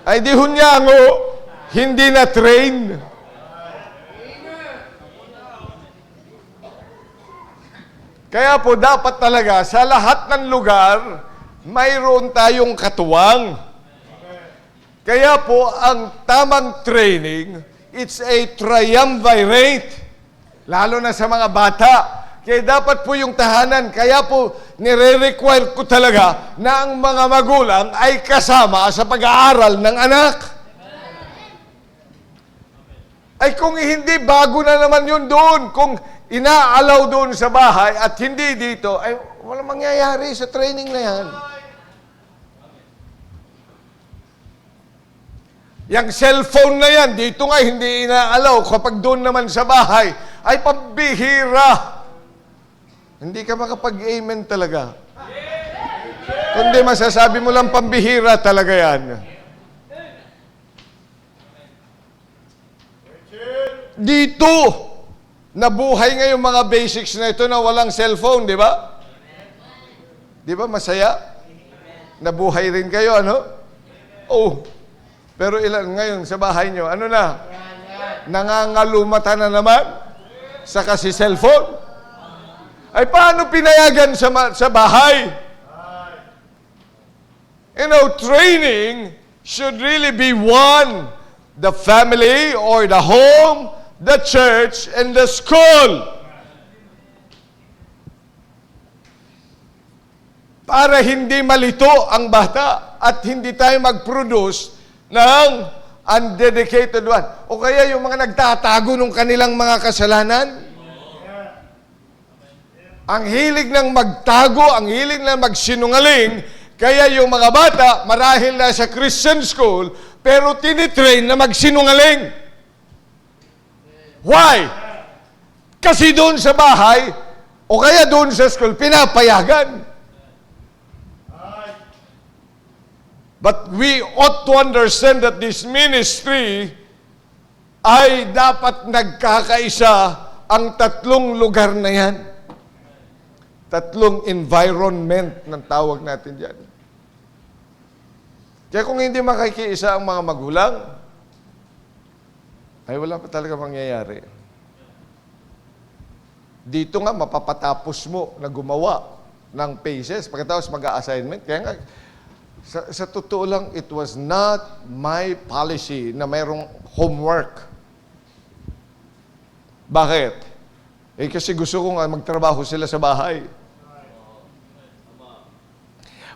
Ay di hunyango, hindi na train. Kaya po dapat talaga sa lahat ng lugar, mayroon tayong katuwang. Kaya po ang tamang training, it's a triumvirate. Lalo na sa mga bata. Kaya dapat po yung tahanan, kaya po nire-require ko talaga na ang mga magulang ay kasama sa pag-aaral ng anak. Ay kung hindi, bago na naman yun doon. Kung inaalaw doon sa bahay at hindi dito, ay walang mangyayari sa training na yan. Yung cellphone na yan, dito nga hindi inaalaw. Kapag doon naman sa bahay, ay pambihira. Hindi ka makapag-amen talaga. Kundi masasabi mo lang pambihira talaga yan. Dito, nabuhay ngayon mga basics na ito na walang cellphone, di ba? Di ba masaya? Nabuhay rin kayo, ano? Oh. Pero ilan ngayon sa bahay nyo, ano na? Nangangalumata na naman? Sa kasi cellphone? Ay paano pinayagan sa bahay? You know, training should really be one. The family or the home, the church, and the school. Para hindi malito ang bata at hindi tayo mag-produce ng undedicated one. O kaya yung mga nagtatago ng kanilang mga kasalanan. Ang hilig ng magtago, ang hilig ng magsinungaling, kaya yung mga bata, marahil na sa Christian school, pero tinitrain na magsinungaling. Why? Kasi doon sa bahay, o kaya doon sa school, pinapayagan. But we ought to understand that this ministry ay dapat nagkakaisa ang tatlong lugar na yan. Tatlong environment ng tawag natin dyan. Kaya kung hindi makikiisa ang mga magulang, ay wala pa talaga mangyayari. Dito nga, mapapatapos mo na gumawa ng paces, pagkatapos mag-a-assignment. Kaya nga, sa totoo lang, it was not my policy na mayroong homework. Bakit? Eh kasi gusto ko nga magtrabaho sila sa bahay.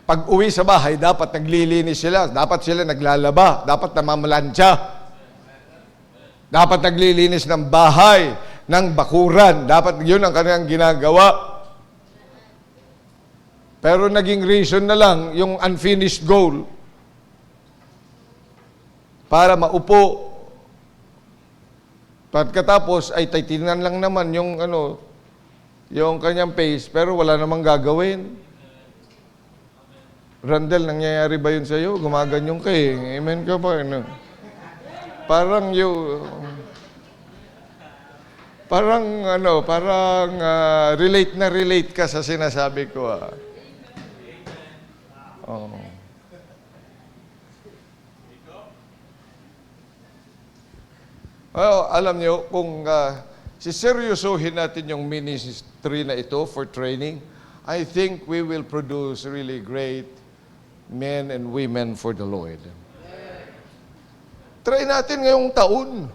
Pag uwi sa bahay, dapat naglilinis sila, dapat sila naglalaba, dapat namamalansya. Dapat naglilinis ng bahay, ng bakuran. Dapat yun ang kanilang ginagawa. Pero naging reason na lang yung unfinished goal para maupo. Pagkatapos ay titingnan lang naman yung yung kanyang face, pero wala namang gagawin. Randel, nangyayari ba yun sa'yo? Gumaganyan ka eh. Amen ka ba? Parang relate na relate ka sa sinasabi ko. Oh. Well, alam nyo, kung siseryosohin natin yung ministry na ito for training, I think we will produce really great men and women for the Lord. Try natin ngayong taon.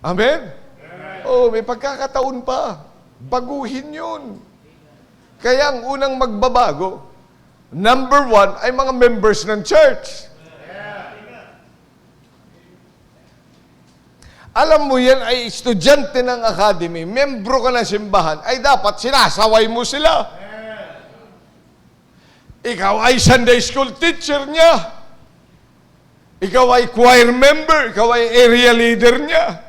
Amen? Oh, may pagkakataon pa. Baguhin yun. Kaya ang unang magbabago, number 1, ay mga members ng church. Alam mo yan ay estudyante ng academy, membro ka ng simbahan, ay dapat sinasaway mo sila. Ikaw ay Sunday school teacher niya. Ikaw ay choir member, ikaw ay area leader niya.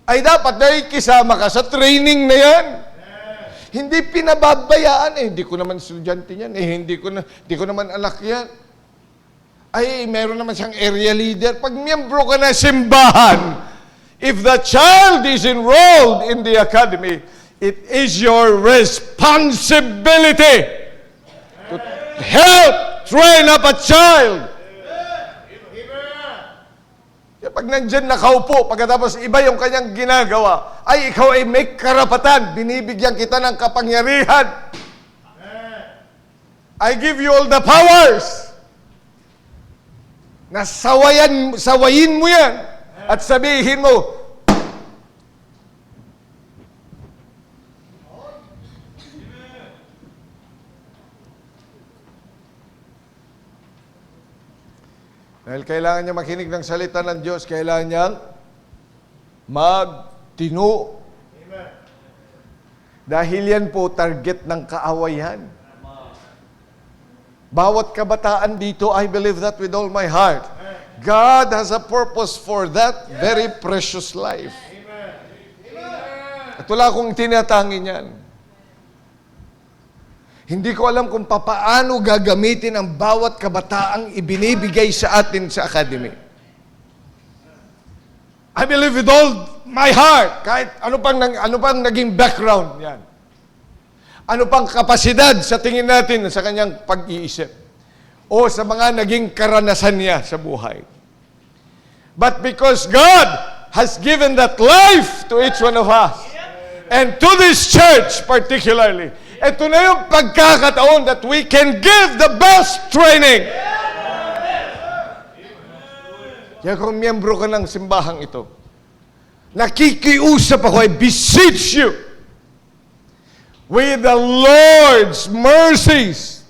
Ay dapat nakikisama ka sa training na yan. Hindi pinababayaan. Hindi ko naman estudyante yan. Hindi ko naman anak yan. Ay, meron naman siyang area leader. Pag miyembro ka na simbahan, if the child is enrolled in the academy, it is your responsibility to help train up a child. Pag nandyan nakaupo, pagkatapos iba yung kanyang ginagawa, ay ikaw ay may karapatan, binibigyan kita ng kapangyarihan. I give you all the powers. Na sawayin mo yan at sabihin mo, dahil kailangan niya makinig ng salita ng Diyos, kailangan niyang magtino. Dahil yan po target ng kaawayan. Bawat kabataan dito, I believe that with all my heart. God has a purpose for that very precious life. At wala akong tinatangin yan. Hindi ko alam kung paano gagamitin ang bawat kabataang ibinibigay sa atin sa academy. I believe with all my heart, kahit ano pang naging background yan. Ano pang kapasidad sa tingin natin sa kanyang pag-iisip o sa mga naging karanasan niya sa buhay. But because God has given that life to each one of us, and to this church particularly, ito na yung pagkakataon that we can give the best training. Kaya kung miyembro ka ng simbahang ito, nakikiusap ako, I beseech you, with the Lord's mercies,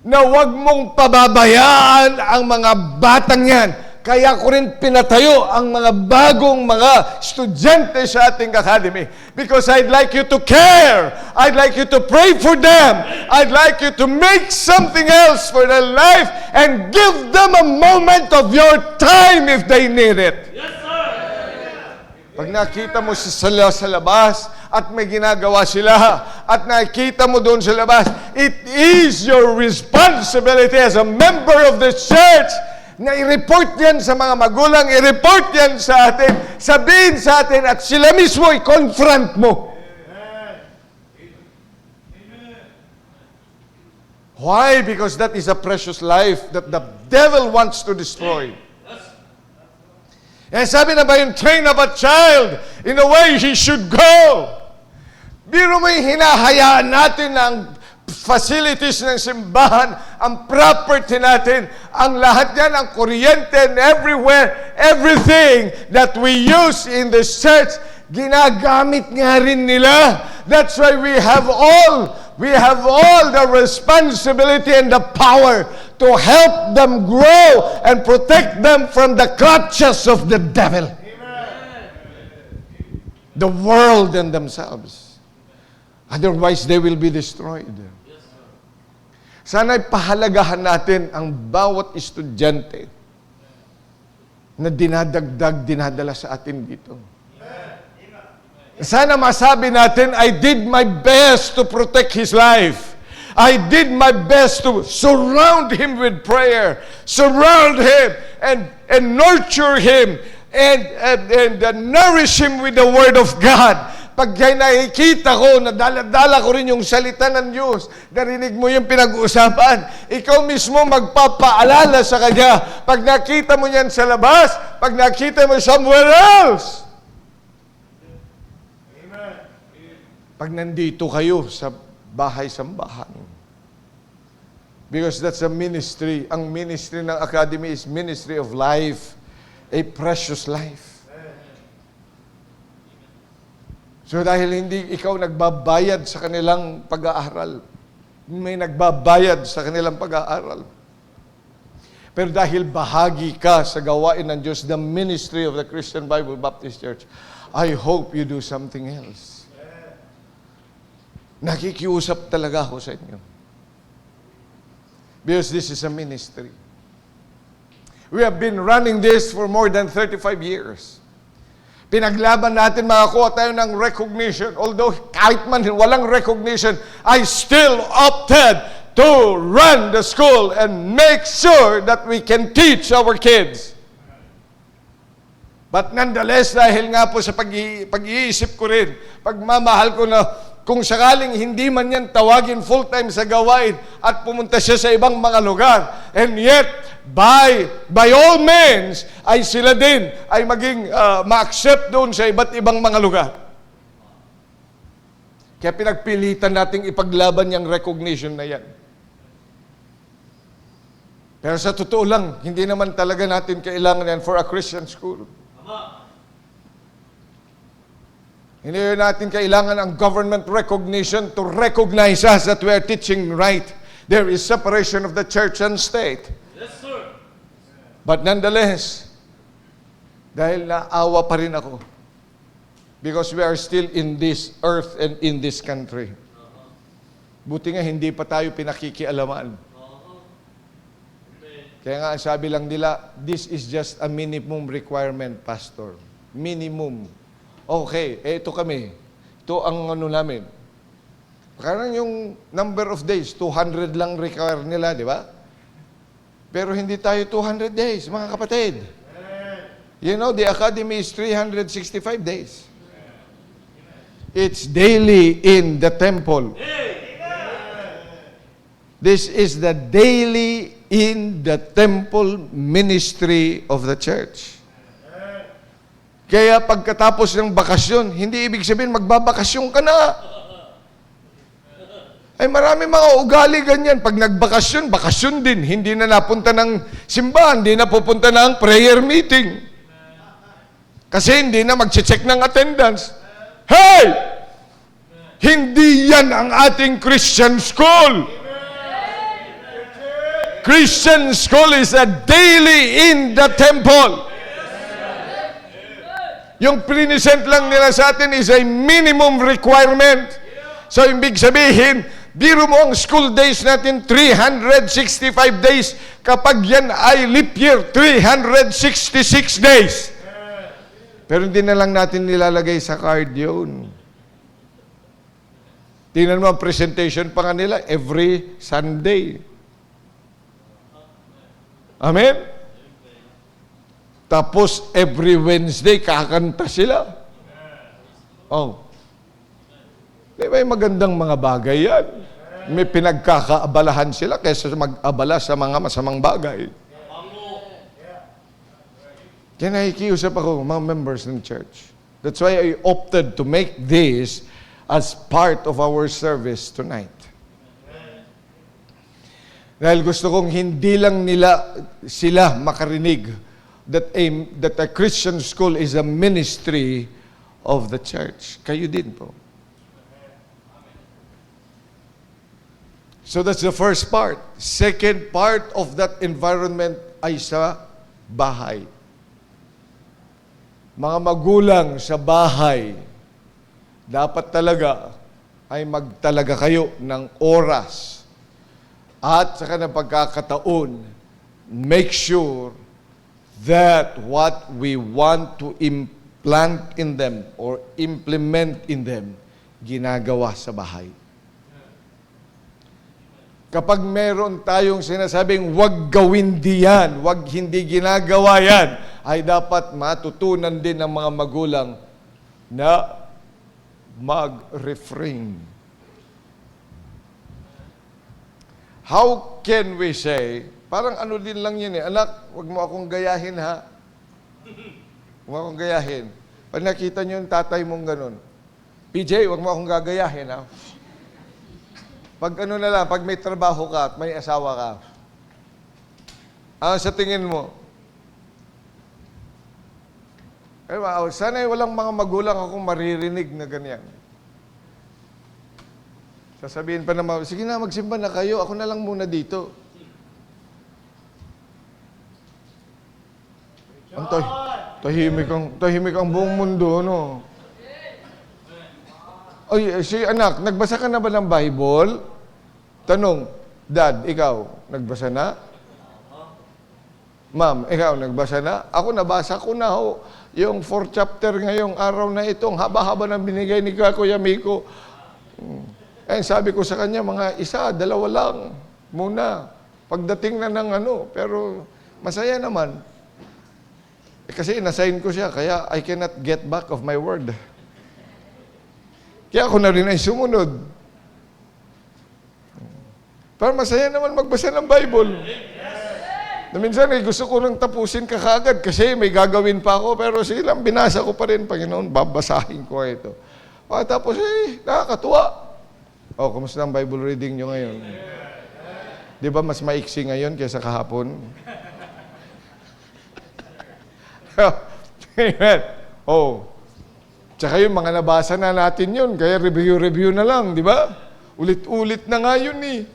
na huwag mong pababayaan ang mga batang yan. Kaya ko rin pinatayo ang mga bagong mga estudyante sa ating academy. Because I'd like you to care. I'd like you to pray for them. I'd like you to make something else for their life and give them a moment of your time if they need it. Yes, sir! Pag nakita mo sila sa labas at may ginagawa sila at nakita mo doon sa labas, it is your responsibility as a member of the church na i-report yan sa mga magulang, i-report yan sa atin, sabihin sa atin, at sila mismo i-confront mo. Why? Because that is a precious life that the devil wants to destroy. And sabi na ba yung train up a child in the way he should go? Biro mo yung hinahayaan natin ang facilities ng simbahan, ang property natin, ang lahat yan, ang kuryente and everywhere, everything that we use in the church, ginagamit nga rin nila. That's why we have all we have all the responsibility and the power to help them grow and protect them from the clutches of the devil. The world and themselves. Otherwise, they will be destroyed. Sana'y pahalagahan natin ang bawat estudyante na dinadala sa atin dito. Sana masabi natin, I did my best to protect his life. I did my best to surround him with prayer, surround him and nurture him and nourish him with the Word of God. Pag kaya nakikita ko, nadala ko rin yung salita ng Diyos, narinig mo yung pinag-uusapan, ikaw mismo magpapaalala sa Kanya. Pag nakita mo yan sa labas, pag nakita mo somewhere else. Amen. Pag nandito kayo sa bahay-sambahan. Because that's a ministry. Ang ministry ng Academy is ministry of life. A precious life. So dahil hindi ikaw nagbabayad sa kanilang pag-aaral, may nagbabayad sa kanilang pag-aaral. Pero dahil bahagi ka sa gawain ng Diyos, the ministry of the Christian Bible Baptist Church, I hope you do something else. Nakikiusap talaga ako sa inyo. Because this is a ministry. We have been running this for more than 35 years. Pinaglaban natin, makakuha tayo ng recognition. Although kahit man walang recognition, I still opted to run the school and make sure that we can teach our kids. But nonetheless, dahil nga po sa pag-iisip ko rin, pagmamahal ko na kung sakaling hindi man yan tawagin full-time sa gawain at pumunta siya sa ibang mga lugar, and yet, by all means, ay sila din ay maging ma-accept doon sa iba't ibang mga lugar. Kaya pinagpilitan nating ipaglaban yung recognition na yan. Pero sa totoo lang, hindi naman talaga natin kailangan yan for a Christian school. Hindi natin kailangan ang government recognition to recognize us that we are teaching right. There is separation of the church and state. Yes, sir. But nonetheless, dahil naawa pa rin ako, because we are still in this earth and in this country. Buti nga hindi pa tayo pinakikialaman. Kaya nga sabi lang nila, this is just a minimum requirement, Pastor. Minimum. Okay, ito kami. Ito ang ano namin. Parang yung number of days, 200 lang require nila, di ba? Pero hindi tayo 200 days, mga kapatid. You know, the academy is 365 days. It's daily in the temple. This is the daily in the temple ministry of the church. Kaya pagkatapos ng bakasyon, hindi ibig sabihin magbabakasyon ka na. Ay marami mga ugali ganyan. Pag nagbakasyon, bakasyon din. Hindi na napunta ng simbahan, hindi na pupunta ng prayer meeting. Kasi hindi na mag-check ng attendance. Hey! Hindi yan ang ating Christian school. Christian school is a daily in the temple. Yung present lang nila sa atin is a minimum requirement. So, ibig sabihin, biro mo ang school days natin, 365 days. Kapag yan ay leap year, 366 days. Pero hindi na lang natin nilalagay sa card yun. Tingnan mo ang presentation pa nga nila every Sunday. Amen? Tapos, every Wednesday, kakanta sila. Oh. Di ba yung magandang mga bagay yan? May pinagkakaabalahan sila kaysa mag-abala sa mga masamang bagay. Kaya nakikiusap ako, mga members ng church. That's why I opted to make this as part of our service tonight. Dahil gusto kong hindi lang sila makarinig that a Christian school is a ministry of the church. Kayo din po. So that's the first part. Second part of that environment ay sa bahay. Mga magulang sa bahay, dapat talaga ay magtalaga kayo ng oras at saka ng pagkakataon, make sure that what we want to implant in them or implement in them, ginagawa sa bahay. Kapag meron tayong sinasabing, wag gawin diyan, wag hindi ginagawa yan, ay dapat matutunan din ng mga magulang na mag-refrain. How can we say, parang ano din lang yun eh, anak, wag mo akong gayahin ha. Wag mo akong gayahin. Pag nakita nyo yung tatay mong ganun, PJ, wag mo akong gagayahin ha. Pag ano na lang, pag may trabaho ka at may asawa ka, sa tingin mo, sana walang mga magulang akong maririnig na ganyan. Sasabihin pa naman, sige na, magsimba na kayo, ako na lang muna dito. Ang tahimik ang buong mundo, no? Oy, si anak, nagbasa ka na ba ng Bible? Tanong, Dad, ikaw, nagbasa na? Ma'am, ikaw, nagbasa na? Ako, nabasa ko na ho. Yung 4th chapter ngayong araw na itong haba-haba ng binigay ni Kuya Miko. Sabi ko sa kanya, mga isa, dalawa lang muna. Pagdating na ng pero masaya naman. Kasi inasign ko siya, kaya I cannot get back of my word. Kaya ako na rin ay sumunod. Pero masaya naman magbasa ng Bible. Na minsan gusto ko nang tapusin ka kaagad kasi may gagawin pa ako, pero sige lang, binasa ko pa rin, Panginoon, babasahin ko ito. Tapos nakakatuwa. Kumusta ang Bible reading nyo ngayon? Di ba mas maiksi ngayon kaysa kahapon? Amen. Tsaka yung mga nabasa na natin yun, kaya review na lang, di ba? Ulit-ulit na nga yun eh.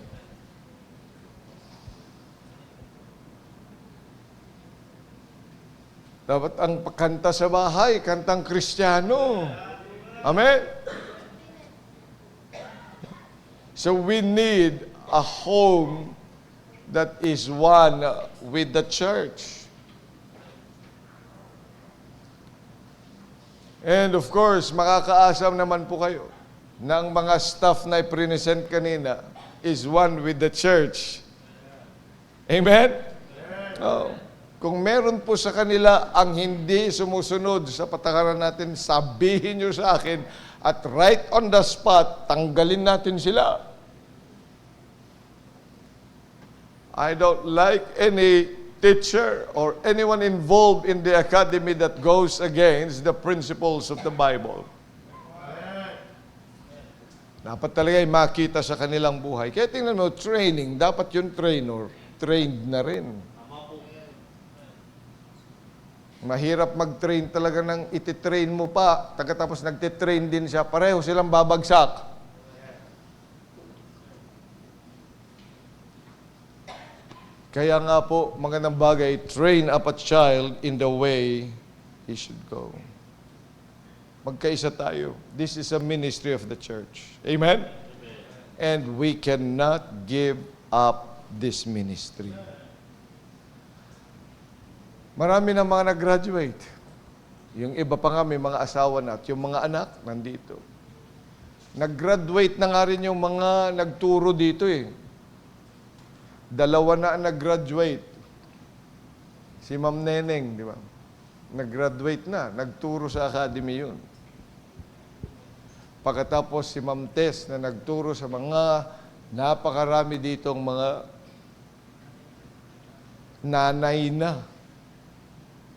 Dapat ang kanta sa bahay, kantang Kristiyano. Amen? So we need a home that is one with the church. And of course, makakaasam naman po kayo ng mga staff na i-present kanina is one with the church. Amen? Kung meron po sa kanila ang hindi sumusunod sa patakaran natin, sabihin nyo sa akin at right on the spot, tanggalin natin sila. I don't like any teacher or anyone involved in the academy that goes against the principles of the Bible. Dapat talaga ay makita sa kanilang buhay. Kaya tingnan mo, training, dapat yung trainer, trained na rin. Mahirap mag-train talaga ng ititrain mo pa, tapos nagtitrain din siya, pareho silang babagsak. Kaya nga po, magandang bagay, train up a child in the way he should go. Magkaisa tayo. This is a ministry of the church. Amen? And we cannot give up this ministry. Marami na mga nag-graduate. Yung iba pa nga may mga asawa na at yung mga anak nandito. Nag-graduate na nga rin yung mga nagturo dito eh. 2 na nag-graduate. Si Ma'am Neneng, di ba? Nag-graduate na, nagturo sa academy yun. Pagkatapos si Ma'am Tess na nagturo sa mga napakarami ditong mga nanay na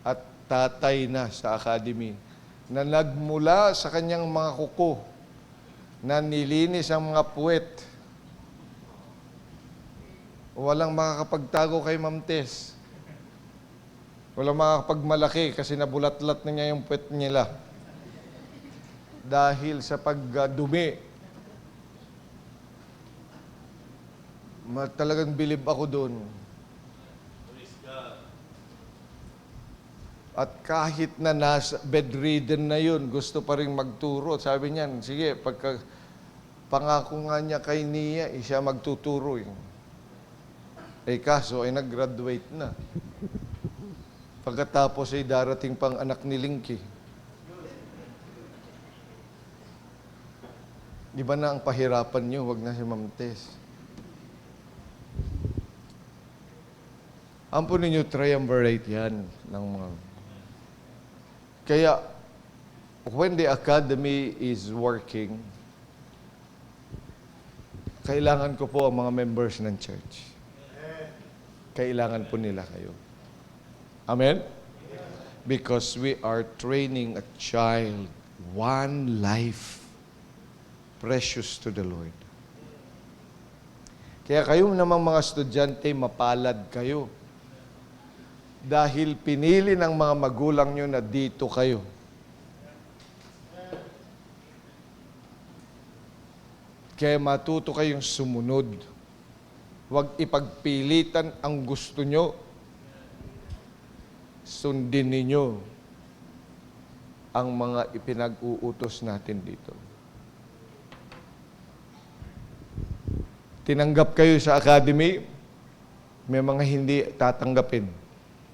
at tatay na sa academy na nagmula sa kanyang mga kuko na nilinis ang mga puwet. Walang makakapagtago kay Ma'am Tess. Walang makakapagmalaki kasi nabulatlat na niya yung puwet nila. Dahil sa pagdumi. Talagang bilib ako doon. At kahit na nasa bedridden na yun, gusto pa rin magturo. Sabi niyan, sige, pangako nga niya kay Nia, siya magtuturo. Kaso ay nag-graduate na. Pagkatapos ay darating pang anak ni Linky. Di ba na ang pahirapan niyo? Wag na si Ma'am Tess. Ampun ninyo, triumvirate yan ng mga... Kaya, when the academy is working, kailangan ko po ang mga members ng church. Kailangan po nila kayo. Amen? Because we are training a child, one life, precious to the Lord. Kaya kayo namang mga estudyante, mapalad kayo. Dahil pinili ng mga magulang nyo na dito kayo. Kaya matuto kayong sumunod. Huwag ipagpilitan ang gusto nyo. Sundin ninyo ang mga ipinag-uutos natin dito. Tinanggap kayo sa academy, may mga hindi tatanggapin.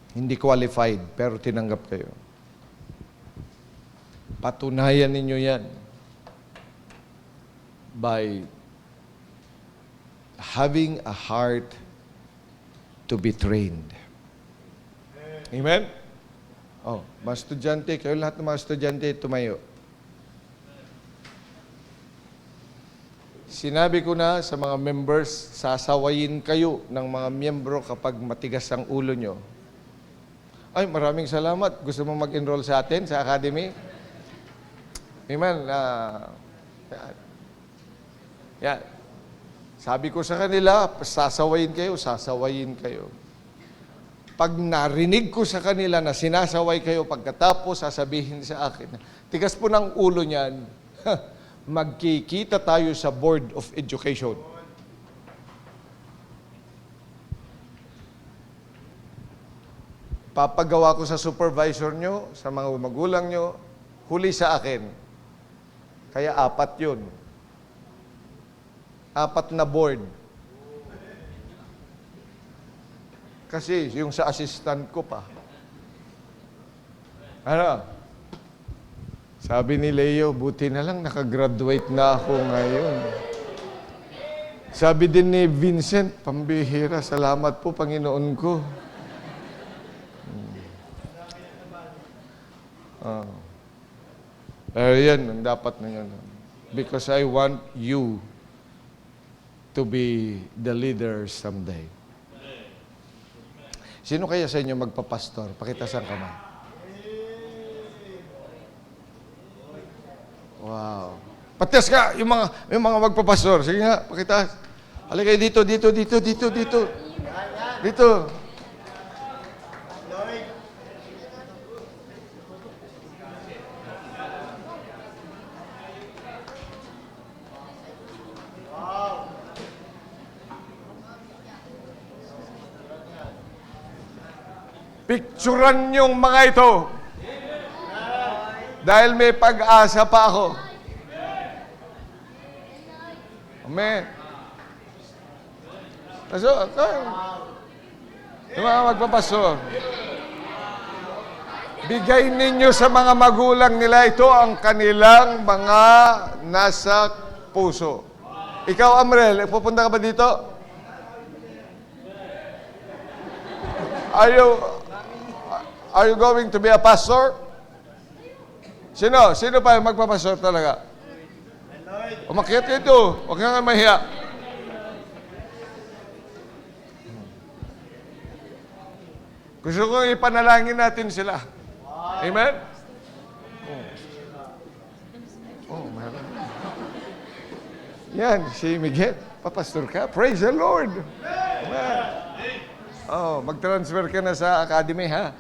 Hindi qualified, pero tinanggap kayo. Patunayan ninyo yan by having a heart to be trained. Amen? Oh, mga estudyante, kayo lahat ng mga estudyante, tumayo. Sinabi ko na sa mga members, sasawayin kayo ng mga miyembro kapag matigas ang ulo nyo. Ay, maraming salamat. Gusto mo mag-enroll sa atin, sa academy? Amen. Yan. Sabi ko sa kanila, sasawayin kayo, sasawayin kayo. Pag narinig ko sa kanila na sinasaway kayo, pagkatapos sasabihin sa akin, tigas po ng ulo niyan, magkikita tayo sa Board of Education. Papagawa ko sa supervisor nyo, sa mga magulang nyo, huli sa akin. Kaya 4 yun. 4 na board. Kasi yung sa assistant ko pa. Ano? Sabi ni Leo, buti na lang nakagraduate na ako ngayon. Sabi din ni Vincent, pambihira, salamat po Panginoon ko. Pero yan, ang dapat na yun. Because I want you to be the leader someday. Sino kaya sa inyo magpapastor? Pakitasan ka man. Wow. Patas ka, yung mga magpapastor. Sige nga, pakitas. Halika kayo dito. Dito. Picturean yung mga ito. Dahil may pag-asa pa ako. Amen. So, yung mga magpapastor, bigay ninyo sa mga magulang nila ito ang kanilang mga nasa puso. Ikaw, Amrel, pupunta ka ba dito? Are you going to be a pastor? Sino? Sino pa yung magpapastor talaga? Umakyat ka ito. Huwag nga mahiya. Gusto kong ipanalangin natin sila. Amen? Meron. Yan, si Miguel. Papastor ka? Praise the Lord. Amen. Mag-transfer ka na sa academy, ha?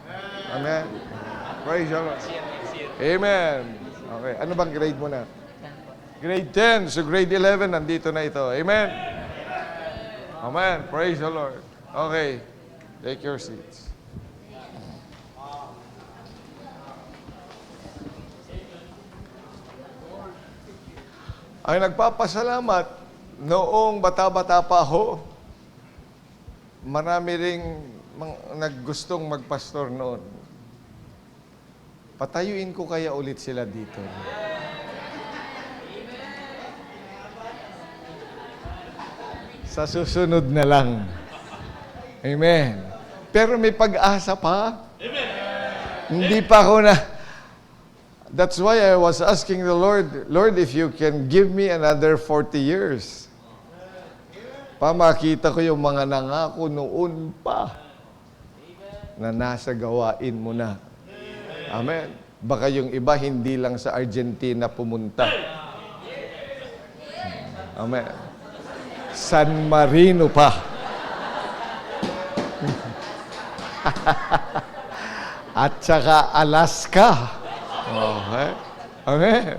Amen. Praise the Lord. Amen. Okay. Ano bang grade mo na? Grade 10. So grade 11, nandito na ito. Amen. Amen. Praise the Lord. Okay. Take your seats. Ay nagpapasalamat noong bata-bata pa ako. Marami ring naggustong magpastor noon. Patayuin ko kaya ulit sila dito. Sa susunod na lang. Amen. Pero may pag-asa pa. Hindi pa ako na... That's why I was asking the Lord, Lord, if you can give me another 40 years. Makita ko yung mga nangako noon pa na nasa gawain mo na. Amen. Baka yung iba hindi lang sa Argentina pumunta. Amen. San Marino pa. At saka Alaska. Okay. Amen.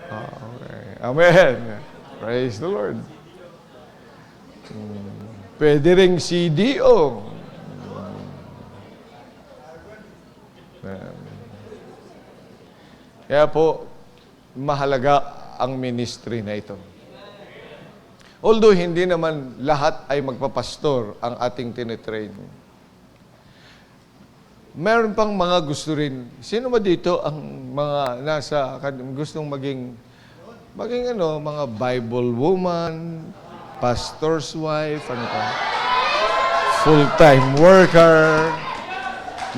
Okay. Amen. Praise the Lord. Pwede ring CDO. Kaya po, mahalaga ang ministry na ito. Although hindi naman lahat ay magpapastor ang ating tinitrain. Meron pang mga gusto rin. Sino ba dito ang mga gustong maging mga Bible woman, pastor's wife, ano pa? Full-time worker,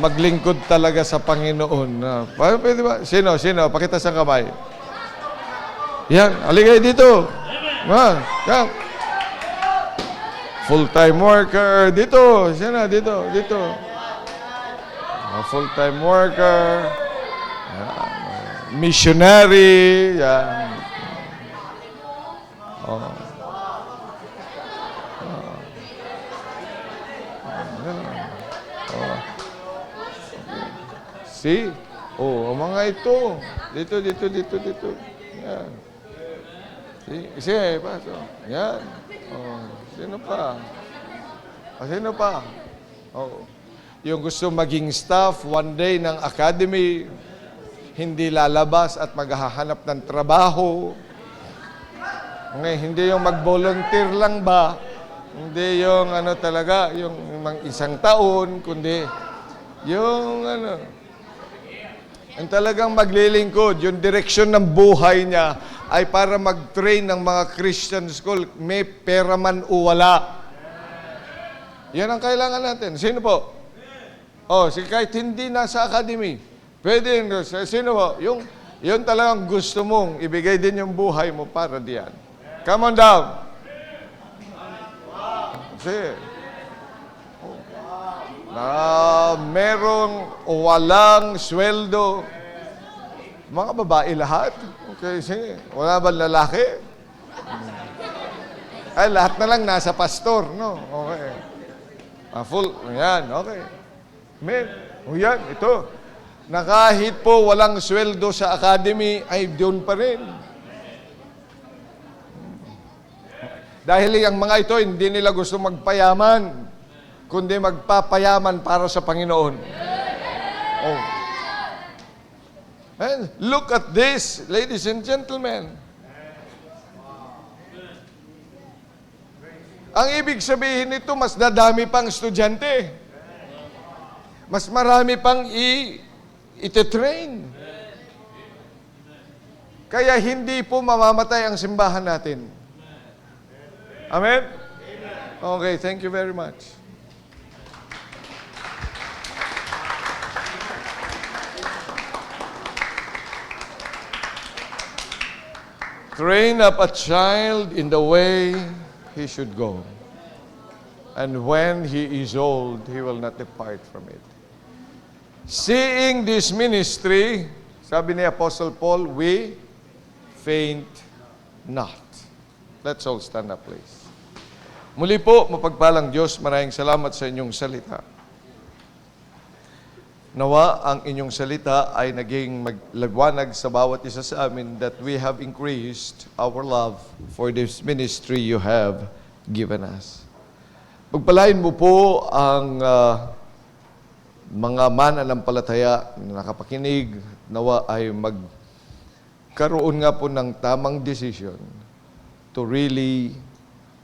maglingkod talaga sa Panginoon. Pwede ba? Sino? Pakita sa kamay. Yan, aligay dito. Yan. Full-time worker. Dito. Sino? Dito. Full-time worker. Yan. Missionary. Yan. See? Ang mga ito. Dito. Yan. See? Paso. Yan. Sino pa? Yung gusto maging staff one day ng academy, hindi lalabas at maghahanap ng trabaho. Hindi yung mag-volunteer lang ba? Hindi yung yung isang taon, kundi yung ang talagang maglilingkod, yung direksyon ng buhay niya ay para mag-train ng mga Christian school, may pera man o wala. Yan ang kailangan natin. Sino po? Kahit hindi nasa academy, pwede yun. Sino po? Yung talagang gusto mong ibigay din yung buhay mo para diyan. Come on down. Kasi, merong walang sweldo. Mga babae lahat. Okay, sige. Wala ba lalaki? Ay, lahat na lang nasa pastor, no? Okay. Full, yan, okay. Amen. Yan, ito. Na kahit po walang sweldo sa academy, ay doon pa rin. Dahil ang mga ito, hindi nila gusto magpayaman, kundi magpapayaman para sa Panginoon. And look at this, ladies and gentlemen. Ang ibig sabihin nito, mas dadami pang estudyante. Mas marami pang ite-train. Kaya hindi po mamamatay ang simbahan natin. Amen? Okay, thank you very much. Train up a child in the way he should go. And when he is old, he will not depart from it. Seeing this ministry, sabi ni Apostle Paul, we faint not. Let's all stand up, please. Muli po, mapagpalang Diyos, maraming salamat sa inyong salita. Nawa ang inyong salita ay naging maglagwanag sa bawat isa sa amin that we have increased our love for this ministry you have given us. Pagpalain mo po ang mga mananampalataya na nakapakinig, nawa ay magkaroon nga po ng tamang decision to really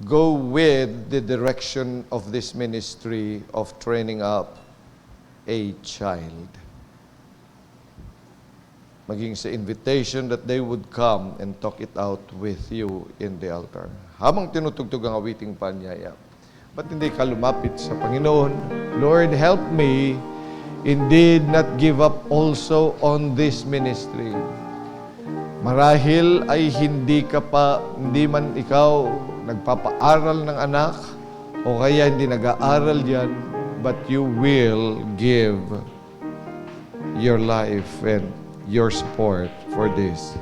go with the direction of this ministry of training up a child. Maging sa invitation that they would come and talk it out with you in the altar. Habang tinutugtog ang awiting panyaya, ba't hindi ka lumapit sa Panginoon? Lord, help me indeed not give up also on this ministry. Marahil ay hindi man ikaw nagpapaaral ng anak o kaya hindi nag-aaral yan, but you will give your life and your support for this.